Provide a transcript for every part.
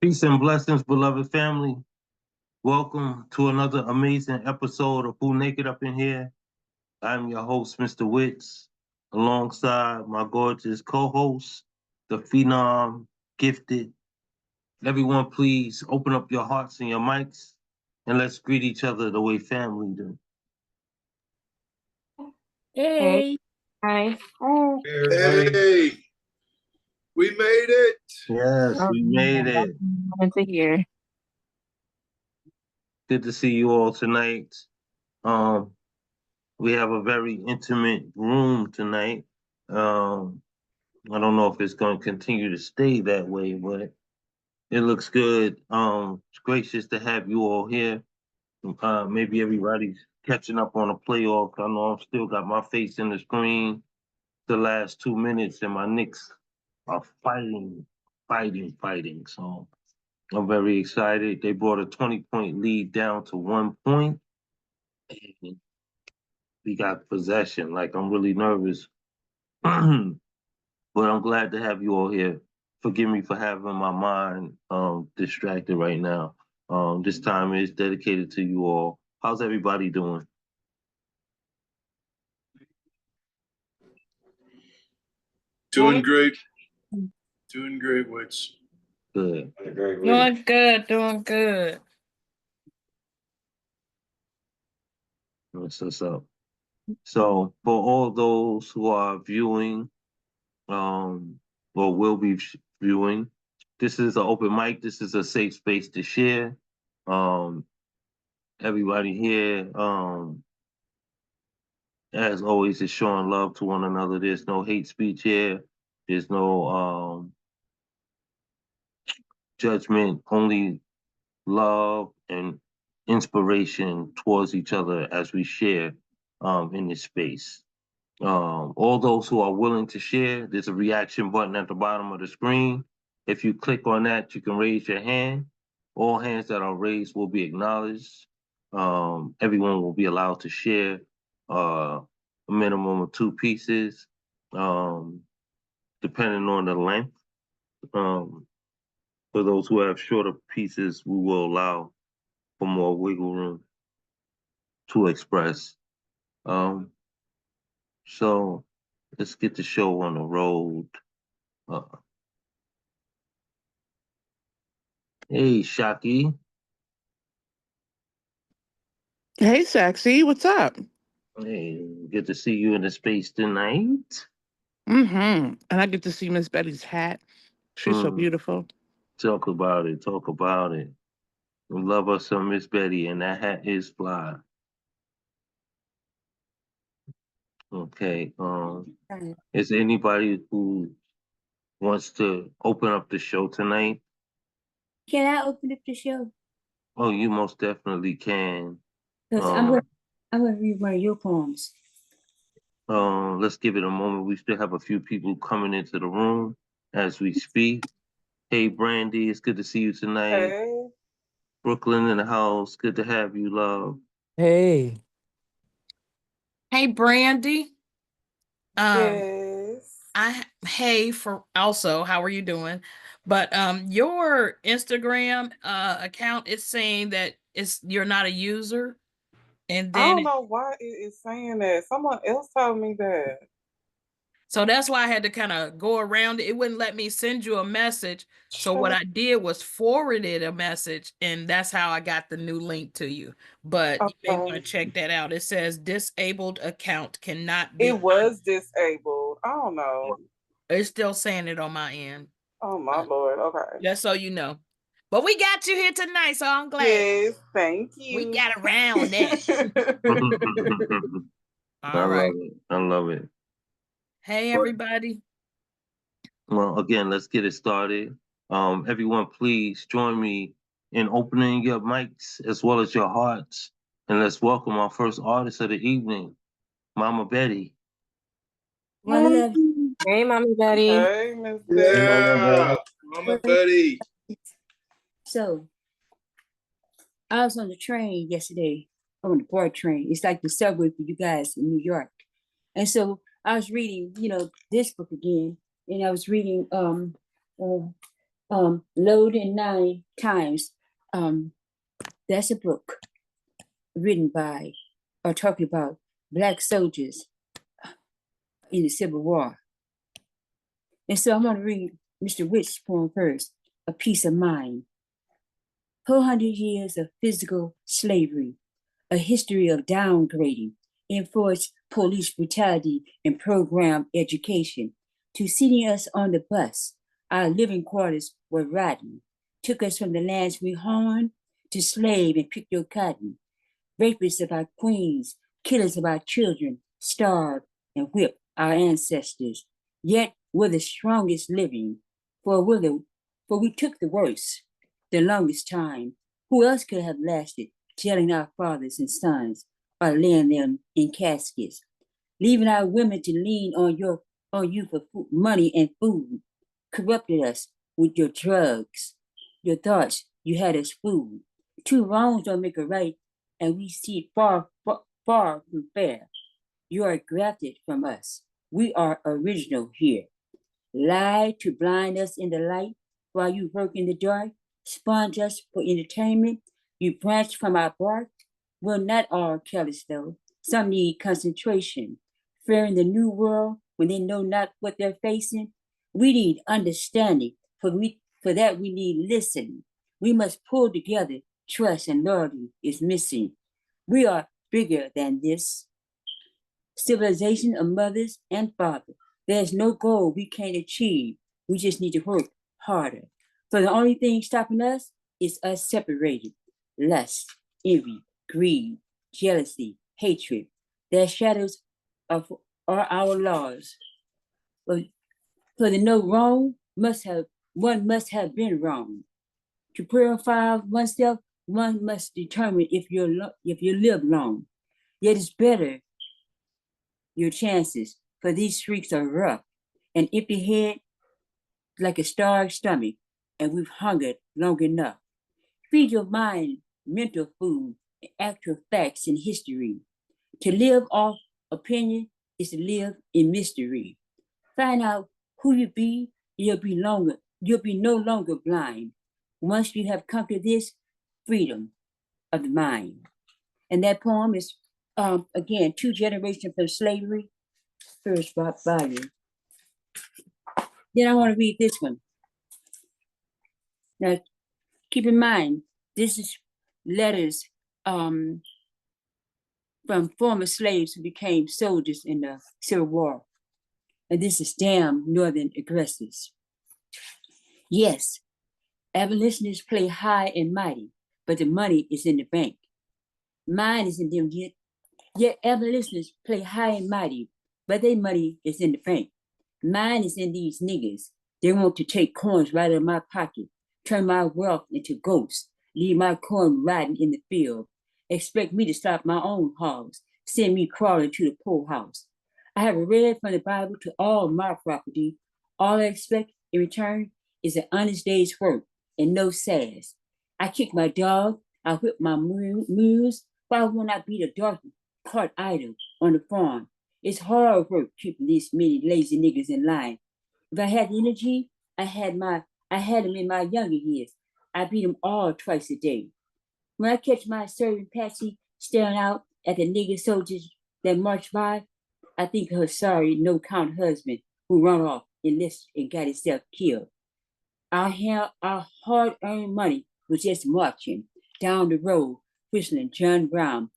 Peace and blessings, beloved family. Welcome to another amazing episode of Who Naked Up in Here. I'm your host, Mr. Witz, alongside my gorgeous co-host, the phenom, gifted. Everyone, please open up your hearts and your mics, and let's greet each other the way family do. Hey. Hi. Hey, we made it. Yes, we made it. To hear. Good to see you all tonight. We have a very intimate room tonight. I don't know if it's going to continue to stay that way, but it looks good. It's gracious to have you all here. Maybe everybody's catching up on the playoffs. I know I've still got my face in the screen the last 2 minutes, and my Knicks are fighting. So I'm very excited. They brought a 20-point lead down to 1 point. And we got possession. Like, I'm really nervous. But I'm glad to have you all here. Forgive me for having my mind distracted right now. This time is dedicated to you all. How's everybody doing? Doing great. Doing great, Witz. Good. Doing good. That's what's up. So for all those who are viewing, or will be viewing, this is an open mic. This is a safe space to share. Everybody here, as always, is showing love to one another. There's no hate speech here. There's no judgment, only love and inspiration towards each other as we share in this space. All those who are willing to share, there's a reaction button at the bottom of the screen. If you click on that, you can raise your hand. All hands that are raised will be acknowledged. Everyone will be allowed to share a minimum of 2 pieces, depending on the length. For those who have shorter pieces, we will allow for more wiggle room to express. So let's get the show on the road. Hey, Shaki. Hey, sexy, what's up? Hey, good to see you in the space tonight. And I get to see Miss Betty's hat. She's so beautiful. Talk about it. We love us some Miss Betty, and that hat is fly. Okay. Is there anybody who wants to open up the show tonight? Can I open up the show? Oh, you most definitely can. Because I'm gonna read one of your poems. Let's give it a moment. We still have a few people coming into the room as we speak. Hey, Brandy, it's good to see you tonight. Hey. Brooklyn in the house. Good to have you, love. Hey. Hey, Brandy. Yes. Hey, for also, how are you doing? But your Instagram account is saying that you're not a user. And I then don't know why it is saying that. Someone else told me that. so that's why I had to kind of go around it. It wouldn't let me send you a message. So what I did was forwarded a message, and that's how I got the new link to you. But you may want to check that out. It says disabled account cannot be. It was disabled. I don't know. It's still saying it on my end. Oh my Lord. Okay. Just so you know. But we got you here tonight, so I'm glad. Yes, thank you. We got around that. All right. I love it. Hey, everybody. Well, again, let's get it started. Everyone, please join me in opening your mics as well as your hearts. And let's welcome our first artist of the evening, Mama Betty. Hey, Mama Betty. Hey, Miss Betty. Yeah, Mama Betty. So, I was on the train yesterday, on the BART train. It's like the subway for you guys in New York. And so I was reading, this book again, and I was reading Load in 9 times. That's a book written by or talking about Black soldiers in the Civil War. And so I'm going to read Mr. Witz's poem first, A Peace of Mind. 400 years of physical slavery, a history of downgrading, enforced police brutality and program education, to seating us on the bus. Our living quarters were rotten, took us from the lands we honed to slave and pick your cotton. Rapists of our queens, killers of our children, starved and whipped our ancestors. Yet we're the strongest living, for we took the worst, the longest time. Who else could have lasted, telling our fathers and sons, or laying them in caskets, leaving our women to lean on you for food, money and food, corrupted us with your drugs, your thoughts, you had us fooled. Two wrongs don't make a right, and we see it far from fair. You are grafted from us. We are original here. Lie to blind us in the light while you work in the dark, sponge us for entertainment. You branch from our bark. We're not all careless though. Some need concentration. Fearing the new world when they know not what they're facing. We need understanding. For that we need listening. We must pull together. Trust and loyalty is missing. We are bigger than this. Civilization of mothers and fathers. There's no goal we can't achieve. We just need to work harder. For the only thing stopping us is us separated. Lust, envy, greed, jealousy, hatred. Their shadows are our laws. For the no wrong one must have been wrong. To purify oneself, one must determine if you live long. Yet it's better your chances, for these streets are rough. An empty head like a starved stomach, and we've hungered long enough. Feed your mind mental food and actual facts in history. To live off opinion is to live in mystery. Find out who you be, you'll be no longer blind. Once you have conquered this, freedom of the mind. And that poem is, again, 2 generations from slavery, first volume. Then I want to read this one. Now, keep in mind, this is letters from former slaves who became soldiers in the Civil War. And this is damn Northern aggressors. Yes, abolitionists play high and mighty, but the money is in the bank. Mine is in them, yet abolitionists play high and mighty, but their money is in the bank. Mine is in these niggas. They want to take coins right out of my pocket, turn my wealth into ghosts, leave my corn riding in the field, expect me to stop my own hogs, send me crawling to the poorhouse. I have read from the Bible to all my property. All I expect in return is an honest day's work and no sass. I kick my dog, I whip my mules. Why won't I be the dog cart idle on the farm? It's hard work keeping these many lazy niggas in line. If I had the energy, I had them in my younger years. I beat them all twice a day. When I catch my servant Patsy staring out at the nigger soldiers that march by, I think of her sorry no-count husband who run off, enlisted, and got himself killed. Our hard-earned money was just marching down the road, whistling John Brown.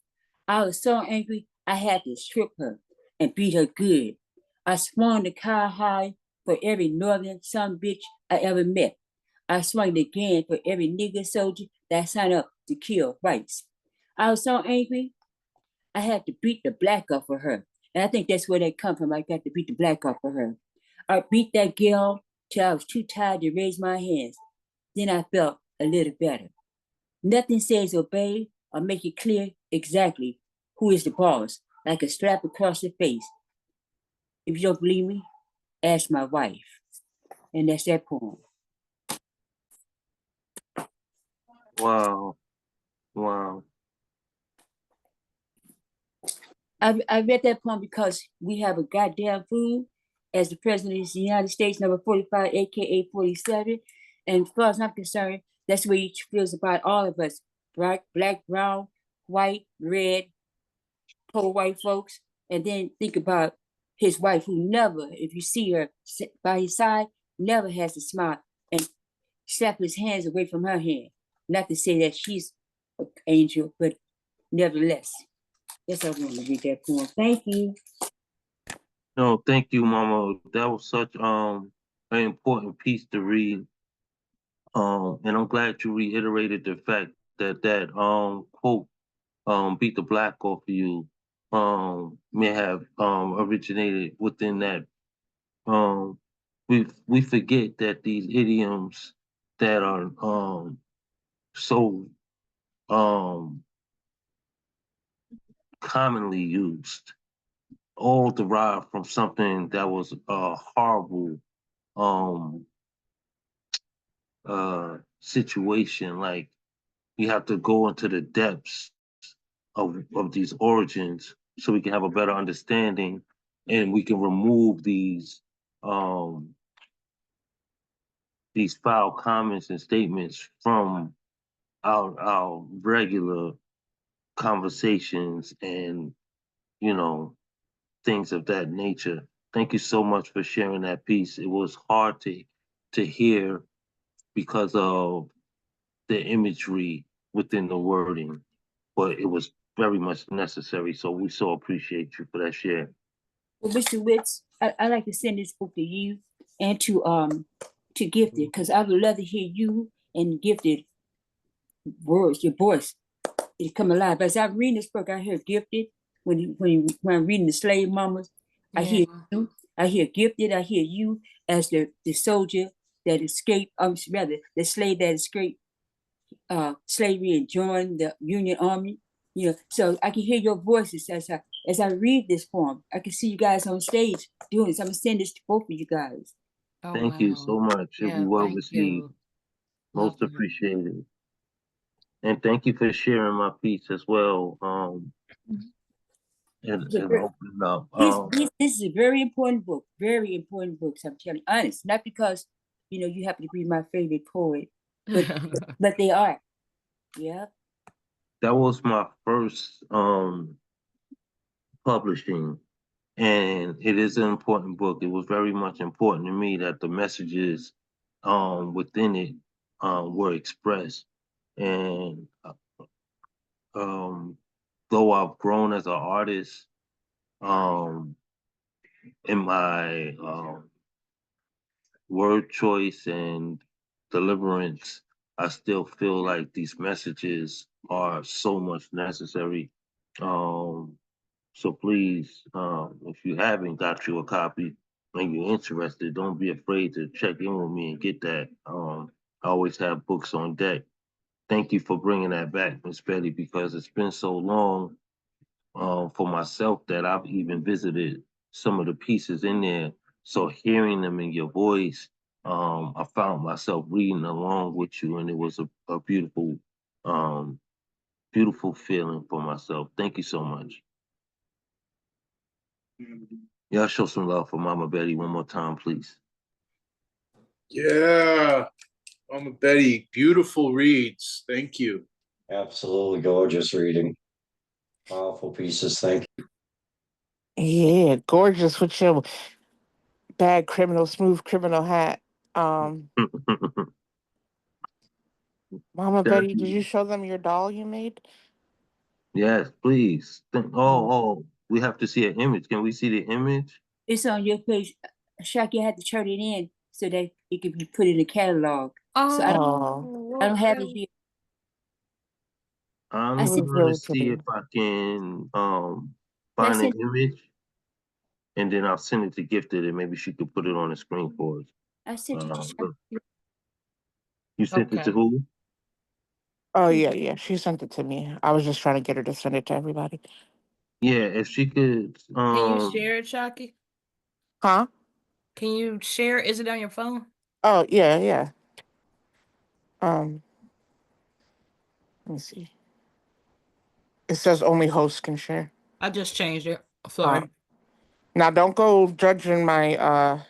I was so angry, I had to strip her and beat her good. I swung the car high for every northern son bitch I ever met. I swung it again for every nigger soldier that signed up to kill whites. I was so angry, I had to beat the black off of her. And I think that's where they come from. I got to beat the black off of her. I beat that girl till I was too tired to raise my hands. Then I felt a little better. Nothing says obey or make it clear exactly who is the boss, like a slap across the face. If you don't believe me, ask my wife. And that's that poem. Wow. Wow. I read that poem because we have a goddamn fool as the President of the United States, number 45, aka 47. And as far as I'm concerned, that's the way he feels about all of us. Black, brown, white, red, poor white folks. And then think about his wife, who never, if you see her by his side, never has a smile, and slap his hands away from her hand. Not to say that she's an angel, but nevertheless. Yes, I want to read that poem. Thank you. No, thank you, Mama. That was such an important piece to read. And I'm glad you reiterated the fact that quote beat the black off of you may have originated within that. We forget that these idioms that are so commonly used all derived from something that was a horrible situation. Like, you have to go into the depths of these origins so we can have a better understanding, and we can remove these foul comments and statements from our regular conversations and, you know, things of that nature. Thank you so much for sharing that piece. It was hard to hear because of the imagery within the wording, but it was very much necessary. So we so appreciate you for that share. Well, Mr. Witz, I like to send this book to you and to Gifted, because I would love to hear you and Gifted words, your voice, it come alive. As I'm reading this book, I hear Gifted. When I'm reading the slave mamas, I hear you, I hear Gifted, I hear you as the soldier that escaped, rather the slave that escaped slavery and joined the Union Army. You know, so I can hear your voices as I read this poem. I can see you guys on stage doing this. I'm gonna send this to both of you guys. Oh, Thank you so much. It'll be well received. Most appreciated. And thank you for sharing my piece as well. And opening up. This is a very important book. Very important book. So I'm telling you, honest. Not because you happen to be my favorite poet, but they are. Yeah. That was my first publishing, and it is an important book. It was very much important to me that the messages within it were expressed. And though I've grown as an artist in my word choice and deliverance, I still feel like these messages are so much necessary. So please, if you haven't got you a copy and you're interested, don't be afraid to check in with me and get that. I always have books on deck. Thank you for bringing that back, Miss Betty, because it's been so long for myself that I've even visited some of the pieces in there. So hearing them in your voice, I found myself reading along with you, and it was a beautiful, beautiful feeling for myself. Thank you so much. Y'all show some love for Mama Betty one more time, please. Yeah, Mama Betty, beautiful reads. Thank you. Absolutely gorgeous reading. Powerful pieces. Thank you. Yeah, gorgeous with your bad criminal, smooth criminal hat. Mama Betty, did you show them your doll you made? Yes, please. We have to see an image. Can we see the image? It's on your page. Shaki had to turn it in so that it could be put in the catalog. So I don't have it here. I'm going to see if I can find an image, and then I'll send it to Gifted, and maybe she could put it on the screen for us. I sent it to Shaki. You sent it to who? Oh, yeah. She sent it to me. I was just trying to get her to send it to everybody. Yeah, if she could. Can you share it, Shaki? Huh? Can you share? Is it on your phone? Oh, yeah. Let me see. It says only hosts can share. I just changed it. Sorry. Now don't go judging my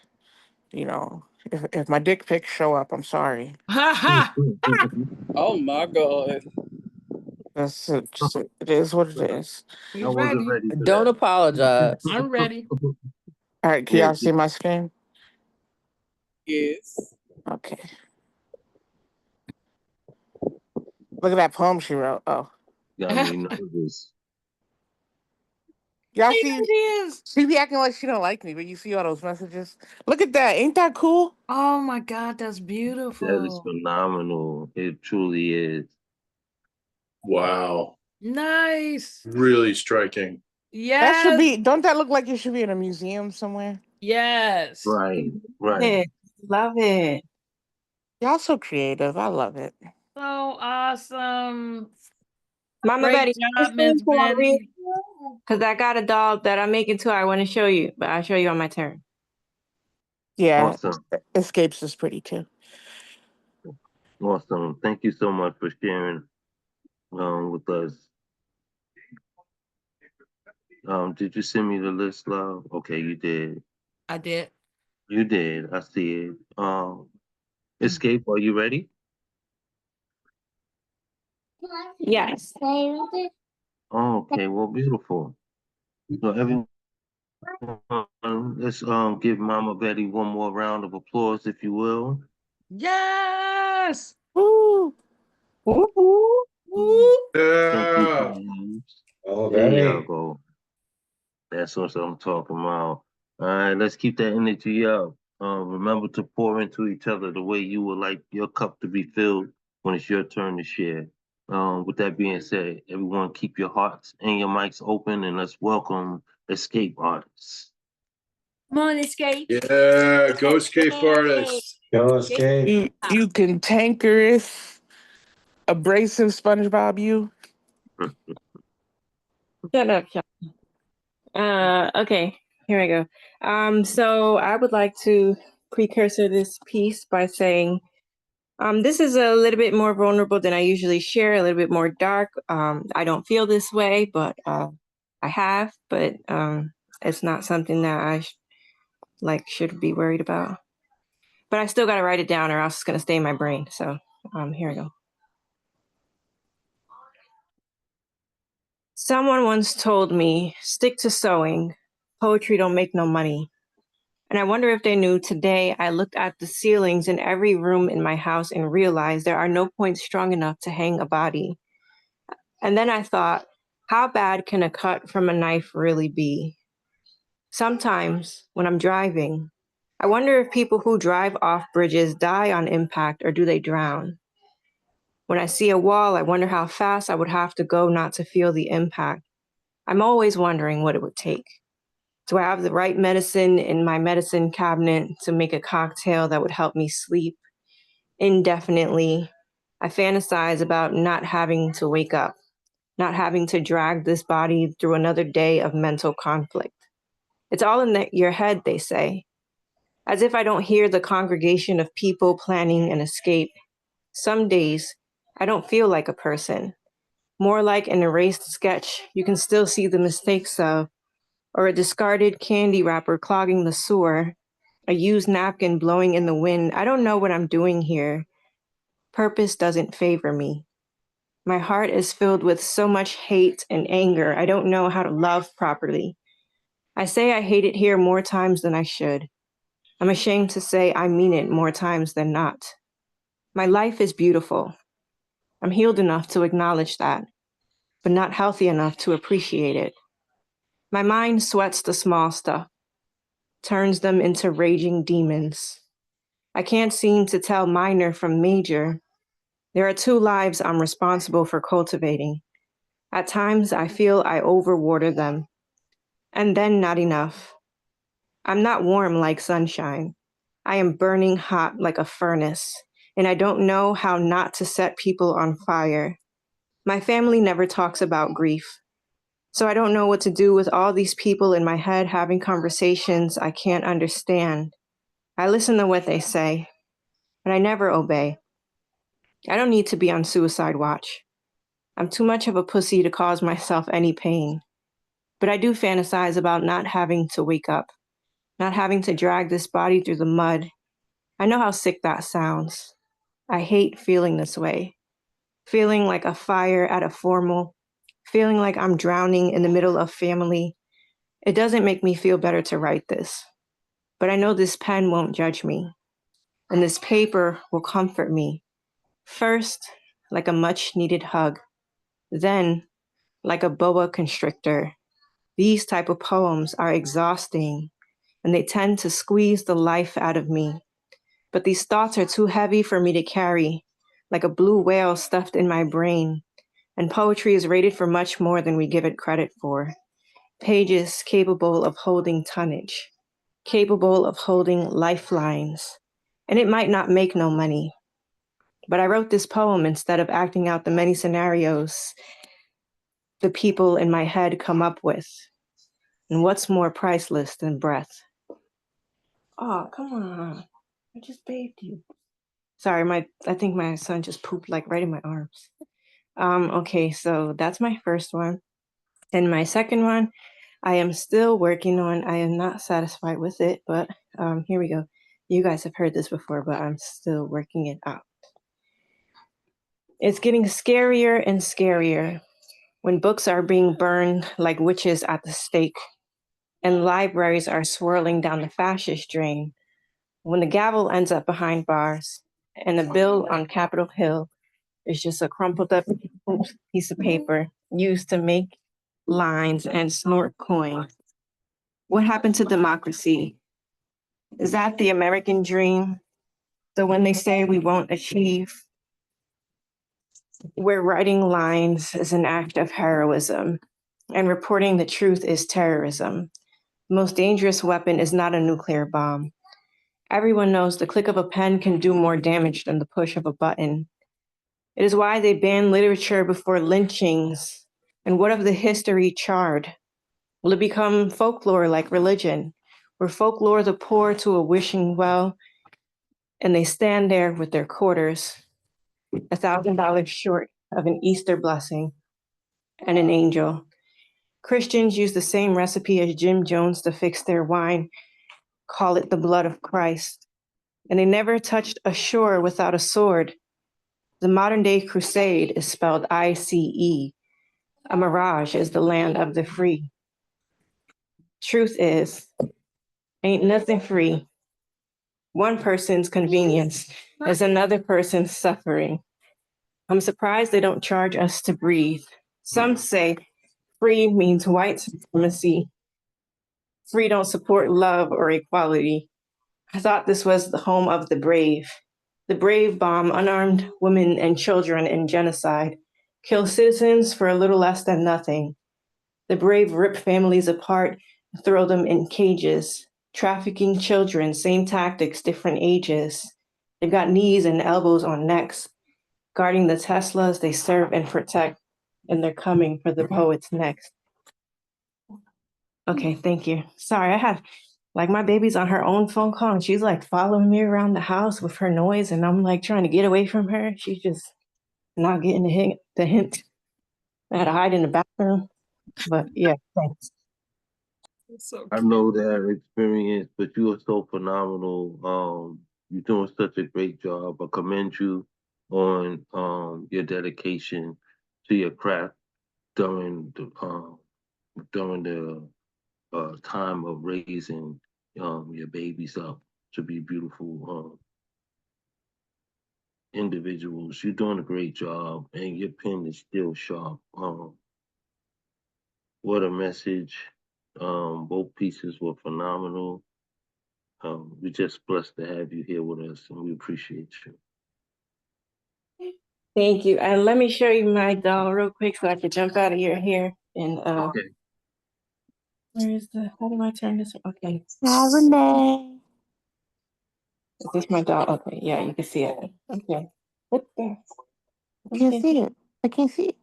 You know, if my dick pics show up, I'm sorry. Ha ha. Oh my God. That's it. It is what it is. I He's wasn't ready. ready for Don't that. apologize. I'm ready. All right, can Yeah, y'all see my screen? Yes. Okay. Look at that poem she wrote. Oh, got me nervous. y'all There see? it is. She be acting like she don't like me, but you see all those messages. Look at that. Ain't that cool? Oh my God, that's That is beautiful. phenomenal. It truly is. Wow. Nice. Really striking. That should Yes. be. Don't that look like it should be in a museum somewhere? Yes. Right, right. it. Love it. Y'all so creative. I love it. So awesome. Mama Great Betty, job, Miss Betty. because I got a doll that I'm making too. I want to show you, but I'll show you on my turn. Yeah, Awesome. Escapes is pretty too. Awesome. Thank you so much for sharing with us. Did you send me the list, love? Okay, you did. I did. You did. I see it. Escape, are you ready? Yes. Okay, well, beautiful. So everyone, let's give Mama Betty one more round of applause, if you will. Yes. Woo! Woo-hoo. Woo. Thank you, Yeah. James. Oh, There y'all Betty. go. That's what I'm talking about. All right, let's keep that energy up. Remember to pour into each other the way you would like your cup to be filled when it's your turn to share. With that being said, everyone keep your hearts and your mics open and let's welcome Escape Artists. Come on, escape. Yeah. Go escape artists. Go escape. You cantankerous, abrasive SpongeBob. You. Shut up, Sean. Okay, here we go. So I would like to precursor this piece by saying, this is a little bit more vulnerable than I usually share, a little bit more dark. I don't feel this way, but I have, but it's not something that I should be worried about. But I still got to write it down or else it's going to stay in my brain. So here we go. Someone once told me, stick to sewing. Poetry don't make no money. And I wonder if they knew today I looked at the ceilings in every room in my house and realized there are no points strong enough to hang a body. And then I thought, how bad can a cut from a knife really be? Sometimes when I'm driving, I wonder if people who drive off bridges die on impact or do they drown? When I see a wall, I wonder how fast I would have to go not to feel the impact. I'm always wondering what it would take. Do I have the right medicine in my medicine cabinet to make a cocktail that would help me sleep indefinitely? I fantasize about not having to wake up, not having to drag this body through another day of mental conflict. It's all in your head, they say. As if I don't hear the congregation of people planning an escape. Some days, I don't feel like a person. More like an erased sketch you can still see the mistakes of, or a discarded candy wrapper clogging the sewer, a used napkin blowing in the wind. I don't know what I'm doing here. Purpose doesn't favor me. My heart is filled with so much hate and anger. I don't know how to love properly. I say I hate it here more times than I should. I'm ashamed to say I mean it more times than not. My life is beautiful. I'm healed enough to acknowledge that, but not healthy enough to appreciate it. My mind sweats the small stuff, turns them into raging demons. I can't seem to tell minor from major. There are two lives I'm responsible for cultivating. At times, I feel I overwater them, and then not enough. I'm not warm like sunshine. I am burning hot like a furnace, and I don't know how not to set people on fire. My family never talks about grief, so I don't know what to do with all these people in my head having conversations I can't understand. I listen to what they say, but I never obey. I don't need to be on suicide watch. I'm too much of a pussy to cause myself any pain. But I do fantasize about not having to wake up, not having to drag this body through the mud. I know how sick that sounds. I hate feeling this way. Feeling like a fire at a formal, feeling like I'm drowning in the middle of family. It doesn't make me feel better to write this, but I know this pen won't judge me, and this paper will comfort me. First, like a much needed hug, then like a boa constrictor. These type of poems are exhausting, and they tend to squeeze the life out of me. But these thoughts are too heavy for me to carry, like a blue whale stuffed in my brain. And poetry is rated for much more than we give it credit for. Pages capable of holding tonnage, capable of holding lifelines. And it might not make no money. But I wrote this poem instead of acting out the many scenarios the people in my head come up with. And what's more priceless than breath? Oh, come on. I just bathed you. Sorry, I think my son just pooped like right in my arms. Okay, so that's my first one. And my second one, I am still working on. I am not satisfied with it, but here we go. You guys have heard this before, but I'm still working it out. It's getting scarier and scarier when books are being burned like witches at the stake, and libraries are swirling down the fascist drain. When the gavel ends up behind bars, and the bill on Capitol Hill is just a crumpled up piece of paper used to make lines and snort coin. What happened to democracy? Is that the American dream? So when they say we won't achieve, where writing lines is an act of heroism and reporting the truth is terrorism. The most dangerous weapon is not a nuclear bomb. Everyone knows the click of a pen can do more damage than the push of a button. It is why they banned literature before lynchings. And what of the history charred? Will it become folklore like religion, where folklore the poor to a wishing well, and they stand there with their quarters, $1,000 short of an Easter blessing and an angel. Christians use the same recipe as Jim Jones to fix their wine, call it the blood of Christ. And they never touched a shore without a sword. The modern day crusade is spelled ICE. A mirage is the land of the free. Truth is, ain't nothing free. One person's convenience is another person's suffering. I'm surprised they don't charge us to breathe. Some say free means white supremacy. Free don't support love or equality. I thought this was the home of the brave. The brave bomb unarmed women and children in genocide, kill citizens for a little less than nothing. The brave rip families apart, throw them in cages, trafficking children, same tactics, different ages. They've got knees and elbows on necks, guarding the Teslas they serve and protect, and they're coming for the poets next. Okay, thank you. Sorry, I have, like, my baby's on her own phone call, and she's like following me around the house with her noise, and I'm like trying to get away from her. She's just not getting the hint. I had to hide in the bathroom, but yeah, thanks. I know that experience, but you are so phenomenal. You're doing such a great job. I commend you on your dedication to your craft during the time of raising your babies up to be beautiful individuals. You're doing a great job, and your pen is still sharp. What a message. Both pieces were phenomenal. We're just blessed to have you here with us, and we appreciate you. Thank you. And let me show you my doll real quick so I can jump out of your hair. And Okay. how do I turn this? Okay. Hi, Renee. Is this my doll? Okay, yeah, you can see it. Okay. What the? I can't see it. I can't see it.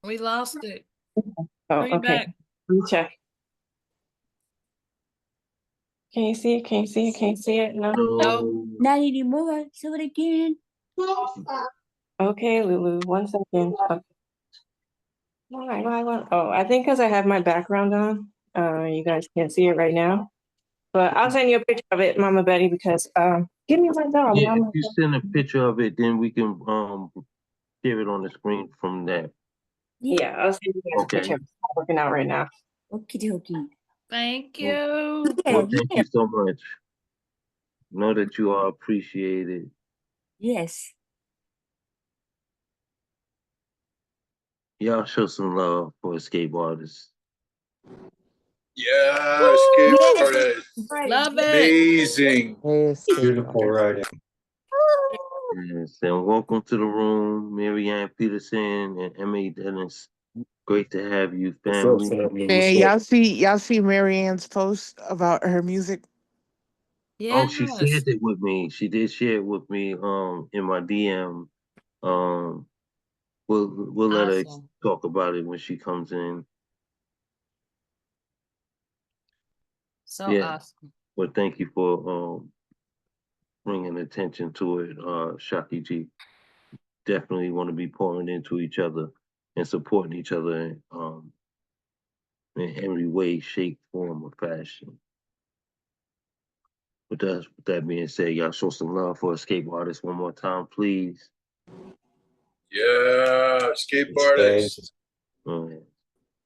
We lost it. Oh, Bring it okay. back. Let me check. Can you see it? Can you see it? Can you see it? No. No. Not anymore. Say it again. Okay, Lulu, 1 second. Okay. Why? Oh, I think because I have my background on. You guys can't see it right now. But I'll send you a picture of it, Mama Betty, because give me my dog, Yeah, if Mama. you send a picture of it, then we can share it on the screen from there. Yeah, I'll send you guys a Okay. picture. I'm working out right now. Okie dokie. Thank you. Yeah, Well, thank yeah. you so much. Know that you are appreciated. Yes. Y'all show some love for escape artists. Yeah, escape Yes. artist. Right. Love it. Amazing. Yes, Beautiful writing. Yes, and welcome to the room, Marianne Peterson and M.A. Dennis. Great to have you, family. Man, y'all see Marianne's post about her music? Oh, she Yes. shared it with me. She did share it with me in my DM. We'll let her Awesome. talk about it when she comes in. So Yeah. awesome. Well, thank you for bringing attention to it, Shaki G. Definitely want to be pouring into each other and supporting each other in every way, shape, form, or fashion. With that being said, y'all show some love for escape artists one more time, please. Yeah, escape artist. All right.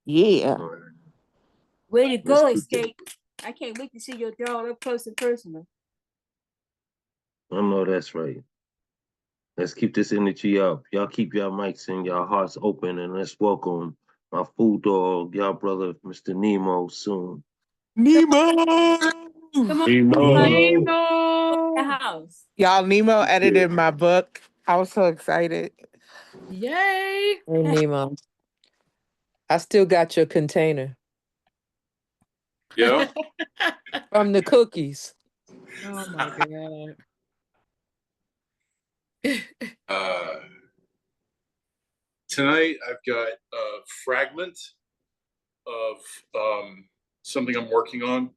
Yeah. All right. Way to Let's go, keep it. Escape. I can't wait to see your dog up close and personal. I know that's right. Let's keep this energy up. Y'all keep y'all mics and y'all hearts open, and let's welcome my food dog, y'all brother, Mr. Nemo, soon. Nemo! Come on, Nemo. the house. Y'all, Nemo edited my book. I was so excited. Yay. Hey, Nemo. I still got your container Yeah. from the cookies. Oh my God. Tonight I've got a fragment of something I'm working on,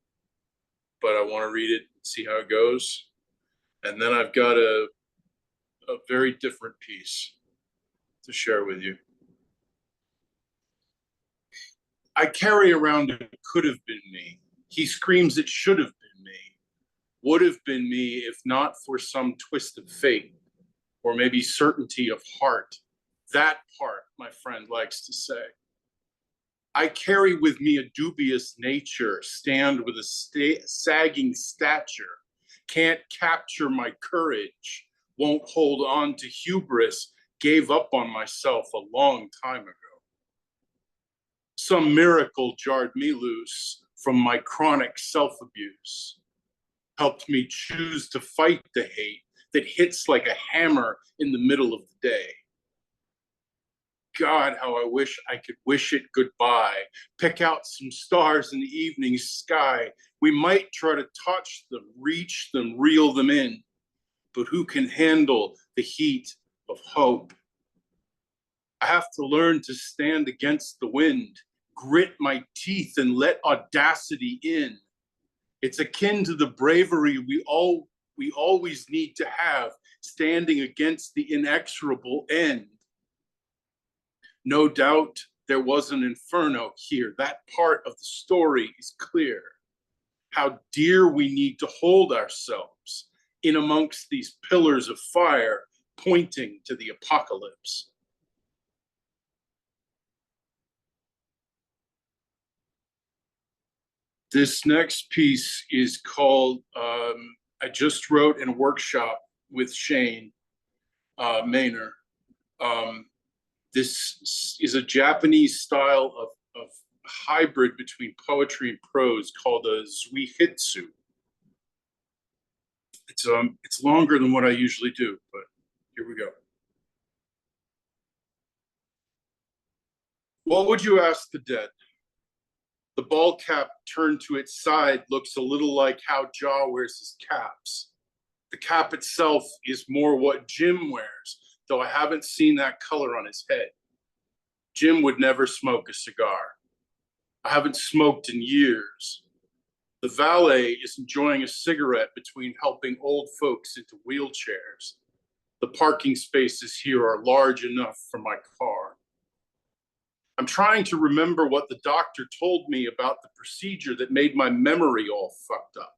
but I want to read it, see how it goes. And then I've got a very different piece to share with you. I carry around a could have been me. He screams it should have been me. Would have been me if not for some twist of fate, or maybe certainty of heart. That part, my friend likes to say. I carry with me a dubious nature, stand with a sagging stature, can't capture my courage, won't hold on to hubris, gave up on myself a long time ago. Some miracle jarred me loose from my chronic self-abuse, helped me choose to fight the hate that hits like a hammer in the middle of the day. God, how I wish I could wish it goodbye. Pick out some stars in the evening sky. We might try to touch them, reach them, reel them in. But who can handle the heat of hope? I have to learn to stand against the wind, grit my teeth and let audacity in. It's akin to the bravery we always need to have, standing against the inexorable end. No doubt there was an inferno here. That part of the story is clear. How dear we need to hold ourselves in amongst these pillars of fire pointing to the apocalypse. This next piece is called, I just wrote in a workshop with Shane Maynor. This is a Japanese style of hybrid between poetry and prose called a zuihitsu. It's longer than what I usually do, but here we go. What would you ask the dead? The ball cap turned to its side looks a little like how Jaw wears his caps. The cap itself is more what Jim wears, though I haven't seen that color on his head. Jim would never smoke a cigar. I haven't smoked in years. The valet is enjoying a cigarette between helping old folks into wheelchairs. The parking spaces here are large enough for my car. I'm trying to remember what the doctor told me about the procedure that made my memory all fucked up.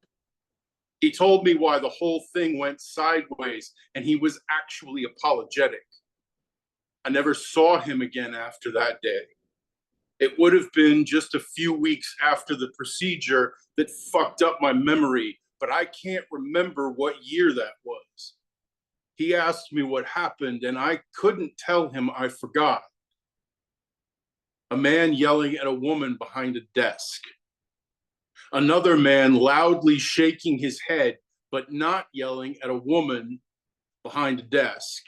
He told me why the whole thing went sideways, and he was actually apologetic. I never saw him again after that day. It would have been just a few weeks after the procedure that fucked up my memory, but I can't remember what year that was. He asked me what happened, and I couldn't tell him I forgot. A man yelling at a woman behind a desk. Another man loudly shaking his head, but not yelling at a woman behind a desk.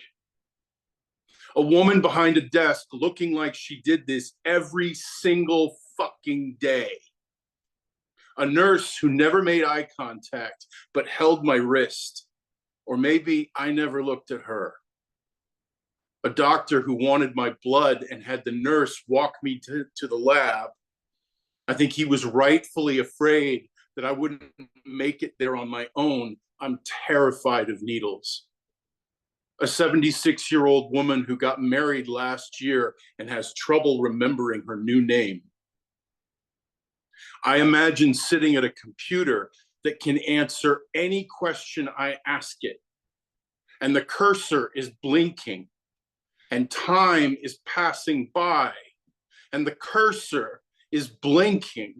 A woman behind a desk looking like she did this every single fucking day. A nurse who never made eye contact, but held my wrist. Or maybe I never looked at her. A doctor who wanted my blood and had the nurse walk me to the lab. I think he was rightfully afraid that I wouldn't make it there on my own. I'm terrified of needles. A 76-year-old woman who got married last year and has trouble remembering her new name. I imagine sitting at a computer that can answer any question I ask it, and the cursor is blinking, and time is passing by, and the cursor is blinking,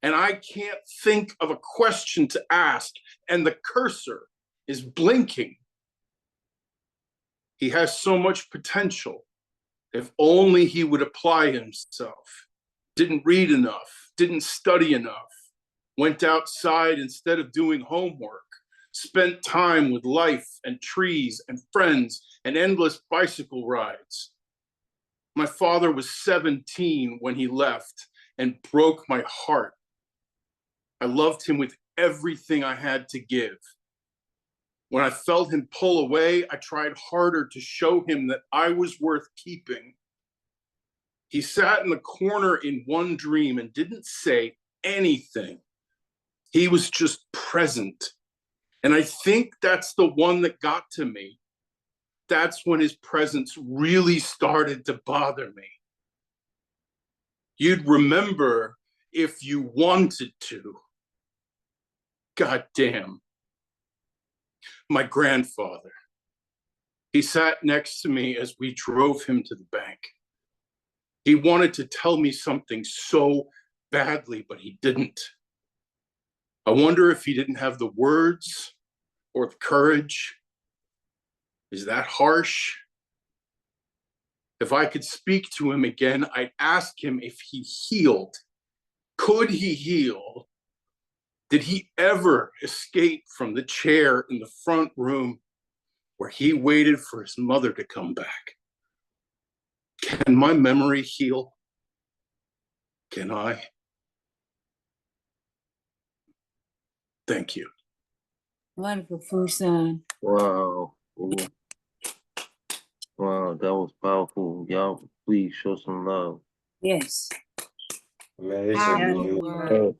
and I can't think of a question to ask, and the cursor is blinking. He has so much potential. If only he would apply himself. Didn't read enough, didn't study enough, went outside instead of doing homework, spent time with life and trees and friends and endless bicycle rides. My father was 17 when he left and broke my heart. I loved him with everything I had to give. When I felt him pull away, I tried harder to show him that I was worth keeping. He sat in the corner in one dream and didn't say anything. He was just present. And I think that's the one that got to me. That's when his presence really started to bother me. You'd remember if you wanted to. God damn. My grandfather. He sat next to me as we drove him to the bank. He wanted to tell me something so badly, but he didn't. I wonder if he didn't have the words or the courage. Is that harsh? If I could speak to him again, I'd ask him if he healed. Could he heal? Did he ever escape from the chair in the front room where he waited for his mother to come back? Can my memory heal? Can I? Thank you. Wonderful, Fusan. Wow. Ooh. Wow, that was powerful. Y'all, please show some love. Yes. Amazing. Hey,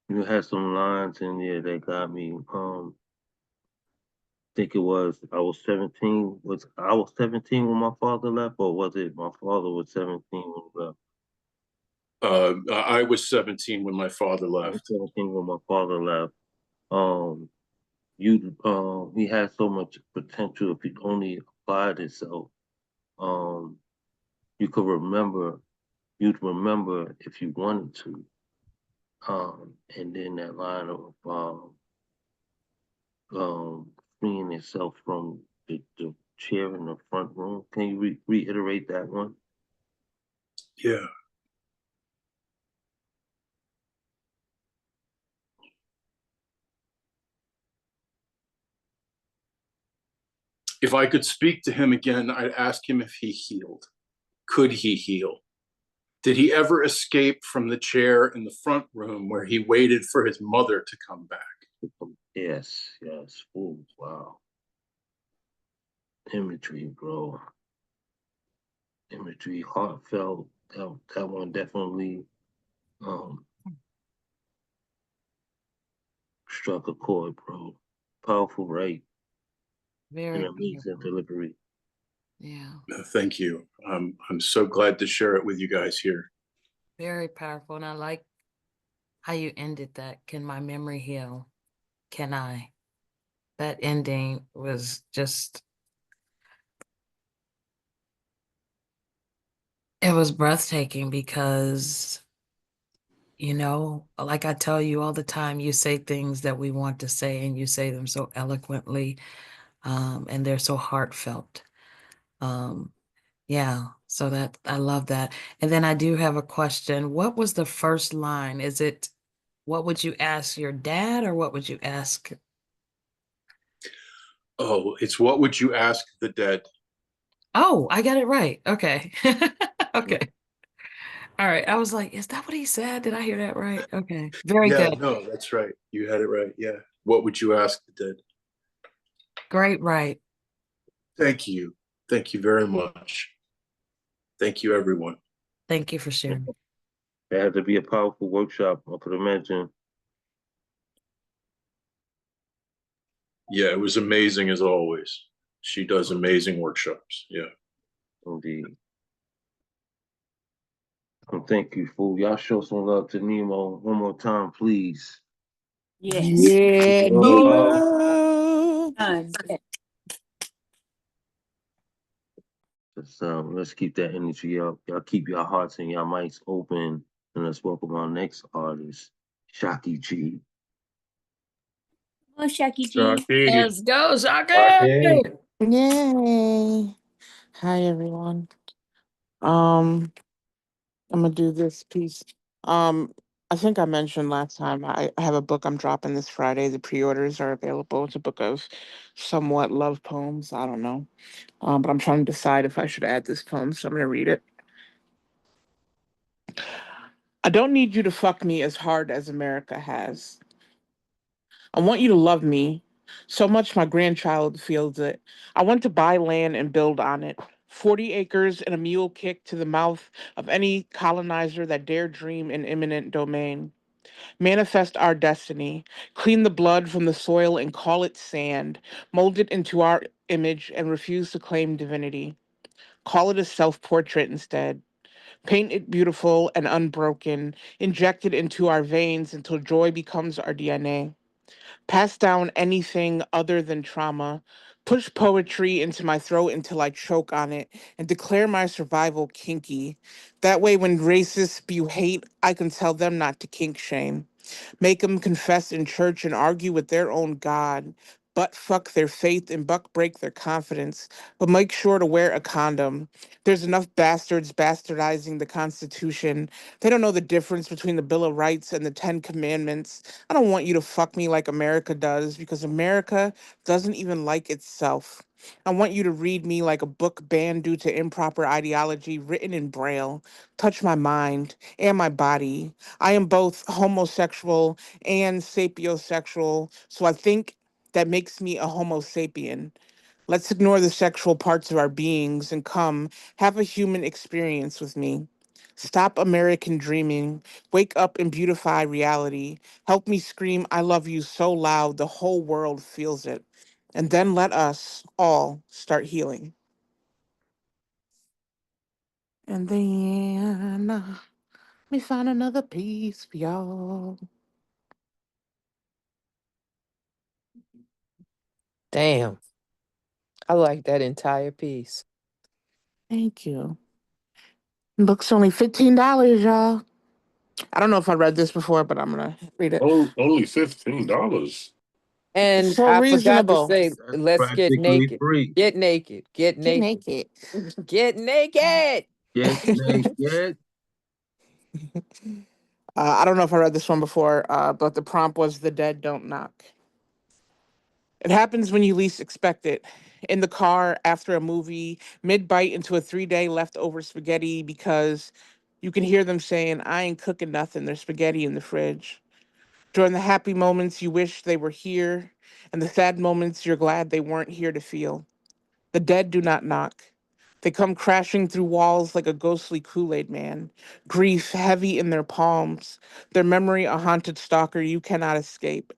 You had some lines in there that got me. Think it was I was 17. Was I was 17 when my father left, or was it my father was 17 when he left? I was 17 when my father I was left. 17 when my father left. He had so much potential if he only applied itself. You could remember, you'd remember if you wanted to. And then that line of freeing itself from the chair in the front room. Can you reiterate that one? Yeah. If I could speak to him again, I'd ask him if he healed. Could he heal? Did he ever escape from the chair in the front room where he waited for his mother to come back? Yes, yes. Oh, wow. Imagery, bro. Imagery, heartfelt. That one definitely struck a chord, bro. Powerful, right? Very And amazing delivery. Yeah, Thank you. I'm so glad to share it with you guys here. very powerful. And I like how you ended that. Can my memory heal? Can I? That ending was just, it was breathtaking because, you know, like I tell you all the time, you say things that we want to say and you say them so eloquently, and they're so heartfelt. Yeah, so that I love that. And then I do have a question. What was the first line? Is it, what would you ask your dad or what would you ask? Oh, it's what would you ask the dead? Oh, I got it right. Okay. Okay. All right. I was like, is that what he said? Did I hear that right? Okay. Very Yeah, good. no, that's right. You had it right. Yeah. What would you ask the dead? Great, right. Thank you. Thank you very much. Thank you, everyone. Thank you for sharing. It had to be a powerful workshop, I could imagine. Yeah, it was amazing as always. She does amazing workshops. Yeah. Indeed. And thank you, fool. Y'all show some love to Nemo one more time, please. Yes. Yeah, Love. Nemo. Yeah. Let's keep that energy up. Y'all keep your hearts and your mics open. And let's welcome our next artist, Shaki G. Oh, Shaki G. Shaki. Let's go, Shaka. Okay. Yay. Hi, everyone. I'm gonna do this piece. Um, I think I mentioned last time I have a book I'm dropping this Friday. The pre-orders are available. It's a book of somewhat love poems. I don't know. But I'm trying to decide if I should add this poem, so I'm gonna read it. I don't need you to fuck me as hard as America has. I want you to love me so much my grandchild feels it. I want to buy land and build on it. 40 acres and a mule kick to the mouth of any colonizer that dare dream in imminent domain. Manifest our destiny, clean the blood from the soil and call it sand, mold it into our image and refuse to claim divinity. Call it a self portrait instead. Paint it beautiful and unbroken, inject it into our veins until joy becomes our DNA. Pass down anything other than trauma. Push poetry into my throat until I choke on it and declare my survival kinky. That way, when racists spew hate, I can tell them not to kink shame. Make them confess in church and argue with their own God. Butt fuck their faith and buck break their confidence, but make sure to wear a condom. There's enough bastards bastardizing the Constitution. They don't know the difference between the Bill of Rights and the Ten Commandments. I don't want you to fuck me like America does because America doesn't even like itself. I want you to read me like a book banned due to improper ideology written in Braille. Touch my mind and my body. I am both homosexual and sapiosexual, so I think that makes me a Homo sapien. Let's ignore the sexual parts of our beings and come have a human experience with me. Stop American dreaming. Wake up and beautify reality. Help me scream, I love you so loud the whole world feels it. And then let us all start healing. And then we find another piece for y'all. Damn. I like that entire piece. Thank you. Book's only $15, y'all. I don't know if I read this before, but I'm gonna read it. Oh, only $15. It's And so I forgot to reasonable. say, That's let's get practically naked. free. Get naked. Get Get naked. naked. Get naked. Get naked. I don't know if I read this one before, but the prompt was "The dead don't knock." It happens when you least expect it. In the car, after a movie, mid bite into a 3-day leftover spaghetti because you can hear them saying, I ain't cooking nothing. There's spaghetti in the fridge. During the happy moments, you wish they were here, and the sad moments, you're glad they weren't here to feel. The dead do not knock. They come crashing through walls like a ghostly Kool-Aid man, grief heavy in their palms, their memory a haunted stalker you cannot escape.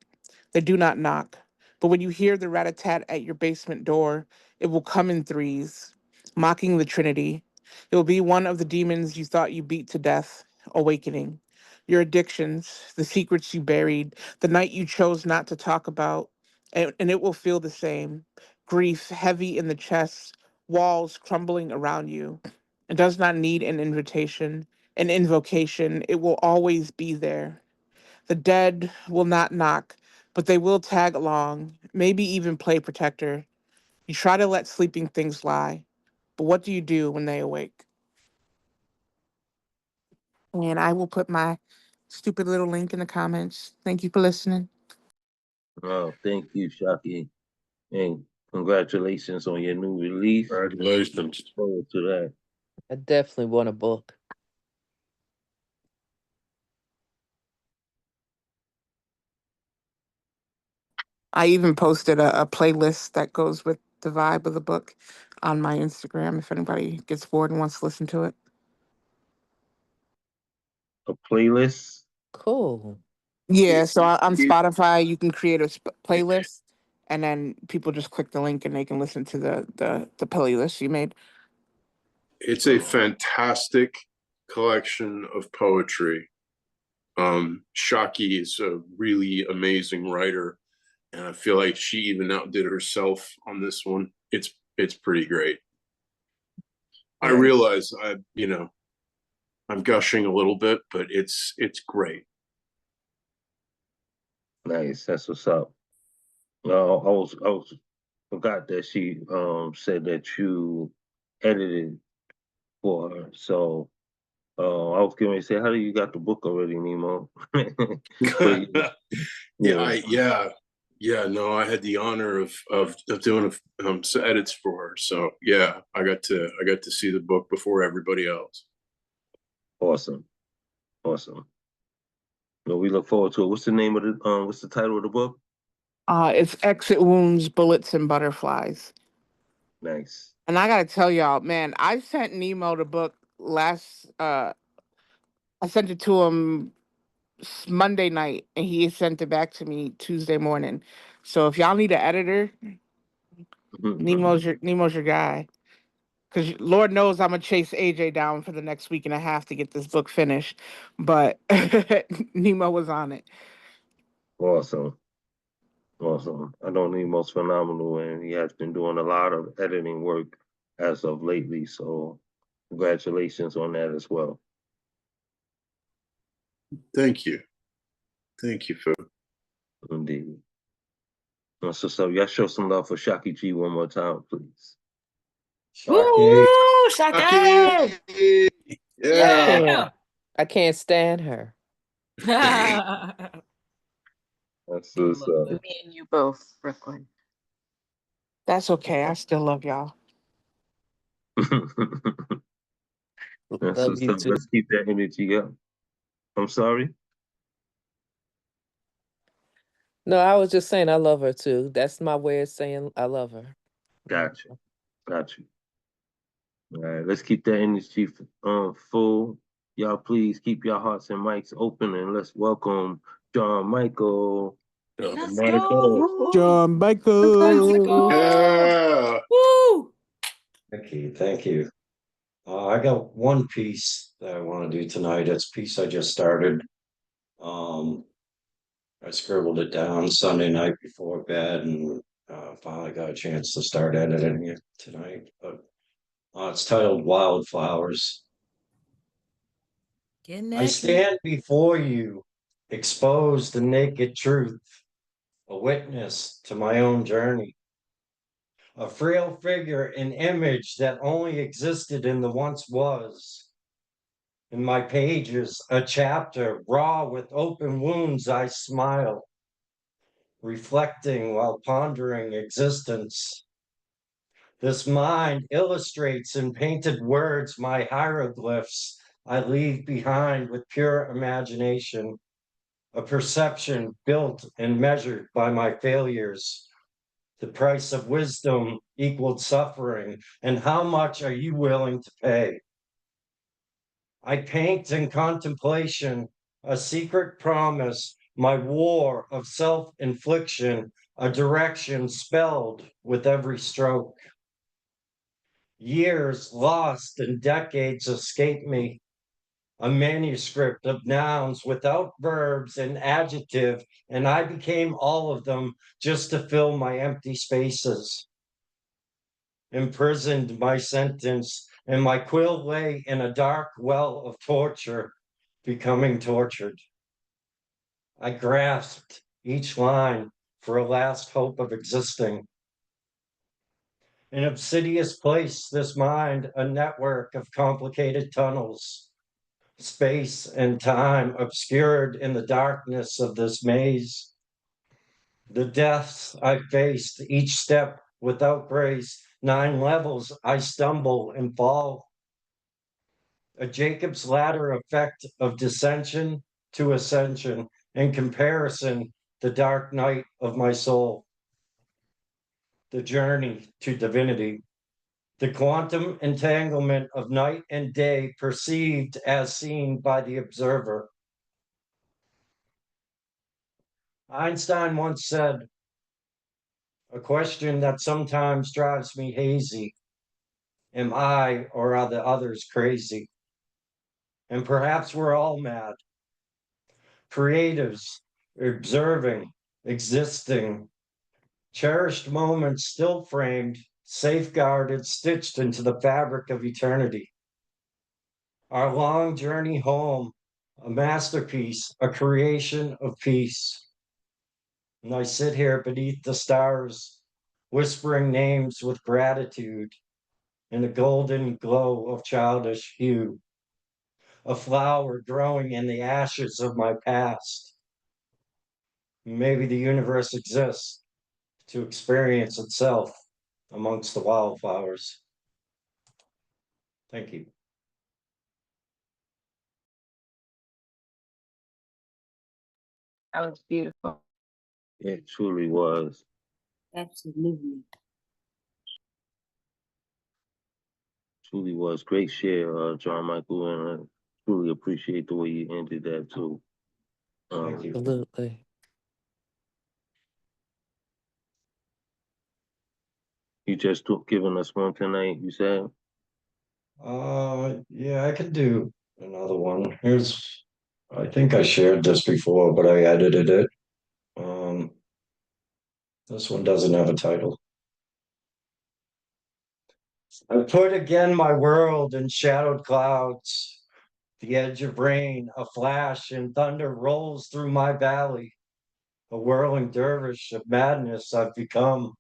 They do not knock. But when you hear the rat-a-tat at your basement door, it will come in threes, mocking the Trinity. It will be one of the demons you thought you beat to death, awakening. your addictions, the secrets you buried, the night you chose not to talk about, and it will feel the same. Grief heavy in the chest, walls crumbling around you. It does not need an invitation, an invocation. It will always be there. The dead will not knock, but they will tag along, maybe even play protector. You try to let sleeping things lie, but what do you do when they awake? And I will put my stupid little link in the comments. Thank you for listening. Oh, thank you, Shaki. And congratulations on your new release. Congratulations. Look forward to that. I definitely want a book. I even posted a playlist that goes with the vibe of the book on my Instagram if anybody gets bored and wants to listen to it. A playlist. Cool. Yeah, so on Spotify, you can create a playlist, and then people just click the link and they can listen to the playlist you made. It's a fantastic collection of poetry. Shaki is a really amazing writer, and I feel like she even outdid herself on this one. It's pretty great. I realize I'm gushing a little bit, but it's great. Nice. That's what's up. I was forgot that she said that you edited for her. So I was going to say, how do you got the book already, Nemo? But No, I had the honor of doing some edits for her. So yeah, I got to see the book before everybody else. Awesome. Well, we look forward to it. What's the name of what's the title of the book? It's Exit Wounds, Bullets, and Butterflies. Nice. And I gotta tell y'all, man, I sent Nemo the book I sent it to him Monday night, and he sent it back to me Tuesday morning. So if y'all need an editor, Nemo's your guy. Because Lord knows I'm gonna chase AJ down for the next week and a half to get this book finished. But Nemo was on it. Awesome. I know Nemo's phenomenal, and he has been doing a lot of editing work as of lately. So congratulations on that as well. Thank you, Phil. Indeed. So y'all show some love for Shaki G one more time, please. Woo, Shaki! Yeah. I can't stand her. That's what's up. Me and you both, Brooklyn. That's okay. I still love y'all. Love you too. Let's keep that energy up. I'm sorry. No, I was just saying I love her too. That's my way of saying I love her. Got you. All right, let's keep that energy full. Y'all, please keep your hearts and mics open, and let's welcome John Michael. Let's go. John Michael. Yeah. Woo! Thank you. I got one piece that I want to do tonight. It's a piece I just started. I scribbled it down Sunday night before bed, and finally got a chance to start editing it tonight. But it's titled Wildflowers. I stand before you, exposed to naked truth, a witness to my own journey. A frail figure, an image that only existed in the once was. In my pages, a chapter, raw with open wounds, I smile, reflecting while pondering existence. This mind illustrates in painted words my hieroglyphs I leave behind with pure imagination, a perception built and measured by my failures. The price of wisdom equaled suffering, and how much are you willing to pay? I paint in contemplation, a secret promise, my war of self-infliction, a direction spelled with every stroke. Years lost and decades escape me. a manuscript of nouns without verbs and adjective, and I became all of them just to fill my empty spaces. Imprisoned my sentence, and my quill lay in a dark well of torture, becoming tortured. I grasped each line for a last hope of existing. An obsidious place, this mind, a network of complicated tunnels, space and time obscured in the darkness of this maze. The deaths I faced, each step without grace, 9 levels I stumble and fall. A Jacob's ladder effect of dissension to ascension, in comparison, the dark night of my soul. The journey to divinity. The quantum entanglement of night and day perceived as seen by the observer. Einstein once said, a question that sometimes drives me hazy. Am I or are the others crazy? And perhaps we're all mad. Creatives, observing, existing, cherished moments still framed, safeguarded, stitched into the fabric of eternity. Our long journey home, a masterpiece, a creation of peace. And I sit here beneath the stars, whispering names with gratitude in the golden glow of childish hue. A flower growing in the ashes of my past. Maybe the universe exists to experience itself amongst the wildflowers. Thank you. That was beautiful. It truly was. Absolutely. Truly was. Great share, John Michael, and I truly appreciate the way you ended that too. Thank you. Absolutely. You just giving us one tonight, you said? Yeah, I could do another one. I think I shared this before, but I edited it. This one doesn't have a title. I put again my world in shadowed clouds. The edge of rain, a flash, and thunder rolls through my valley. A whirling dervish of madness I've become.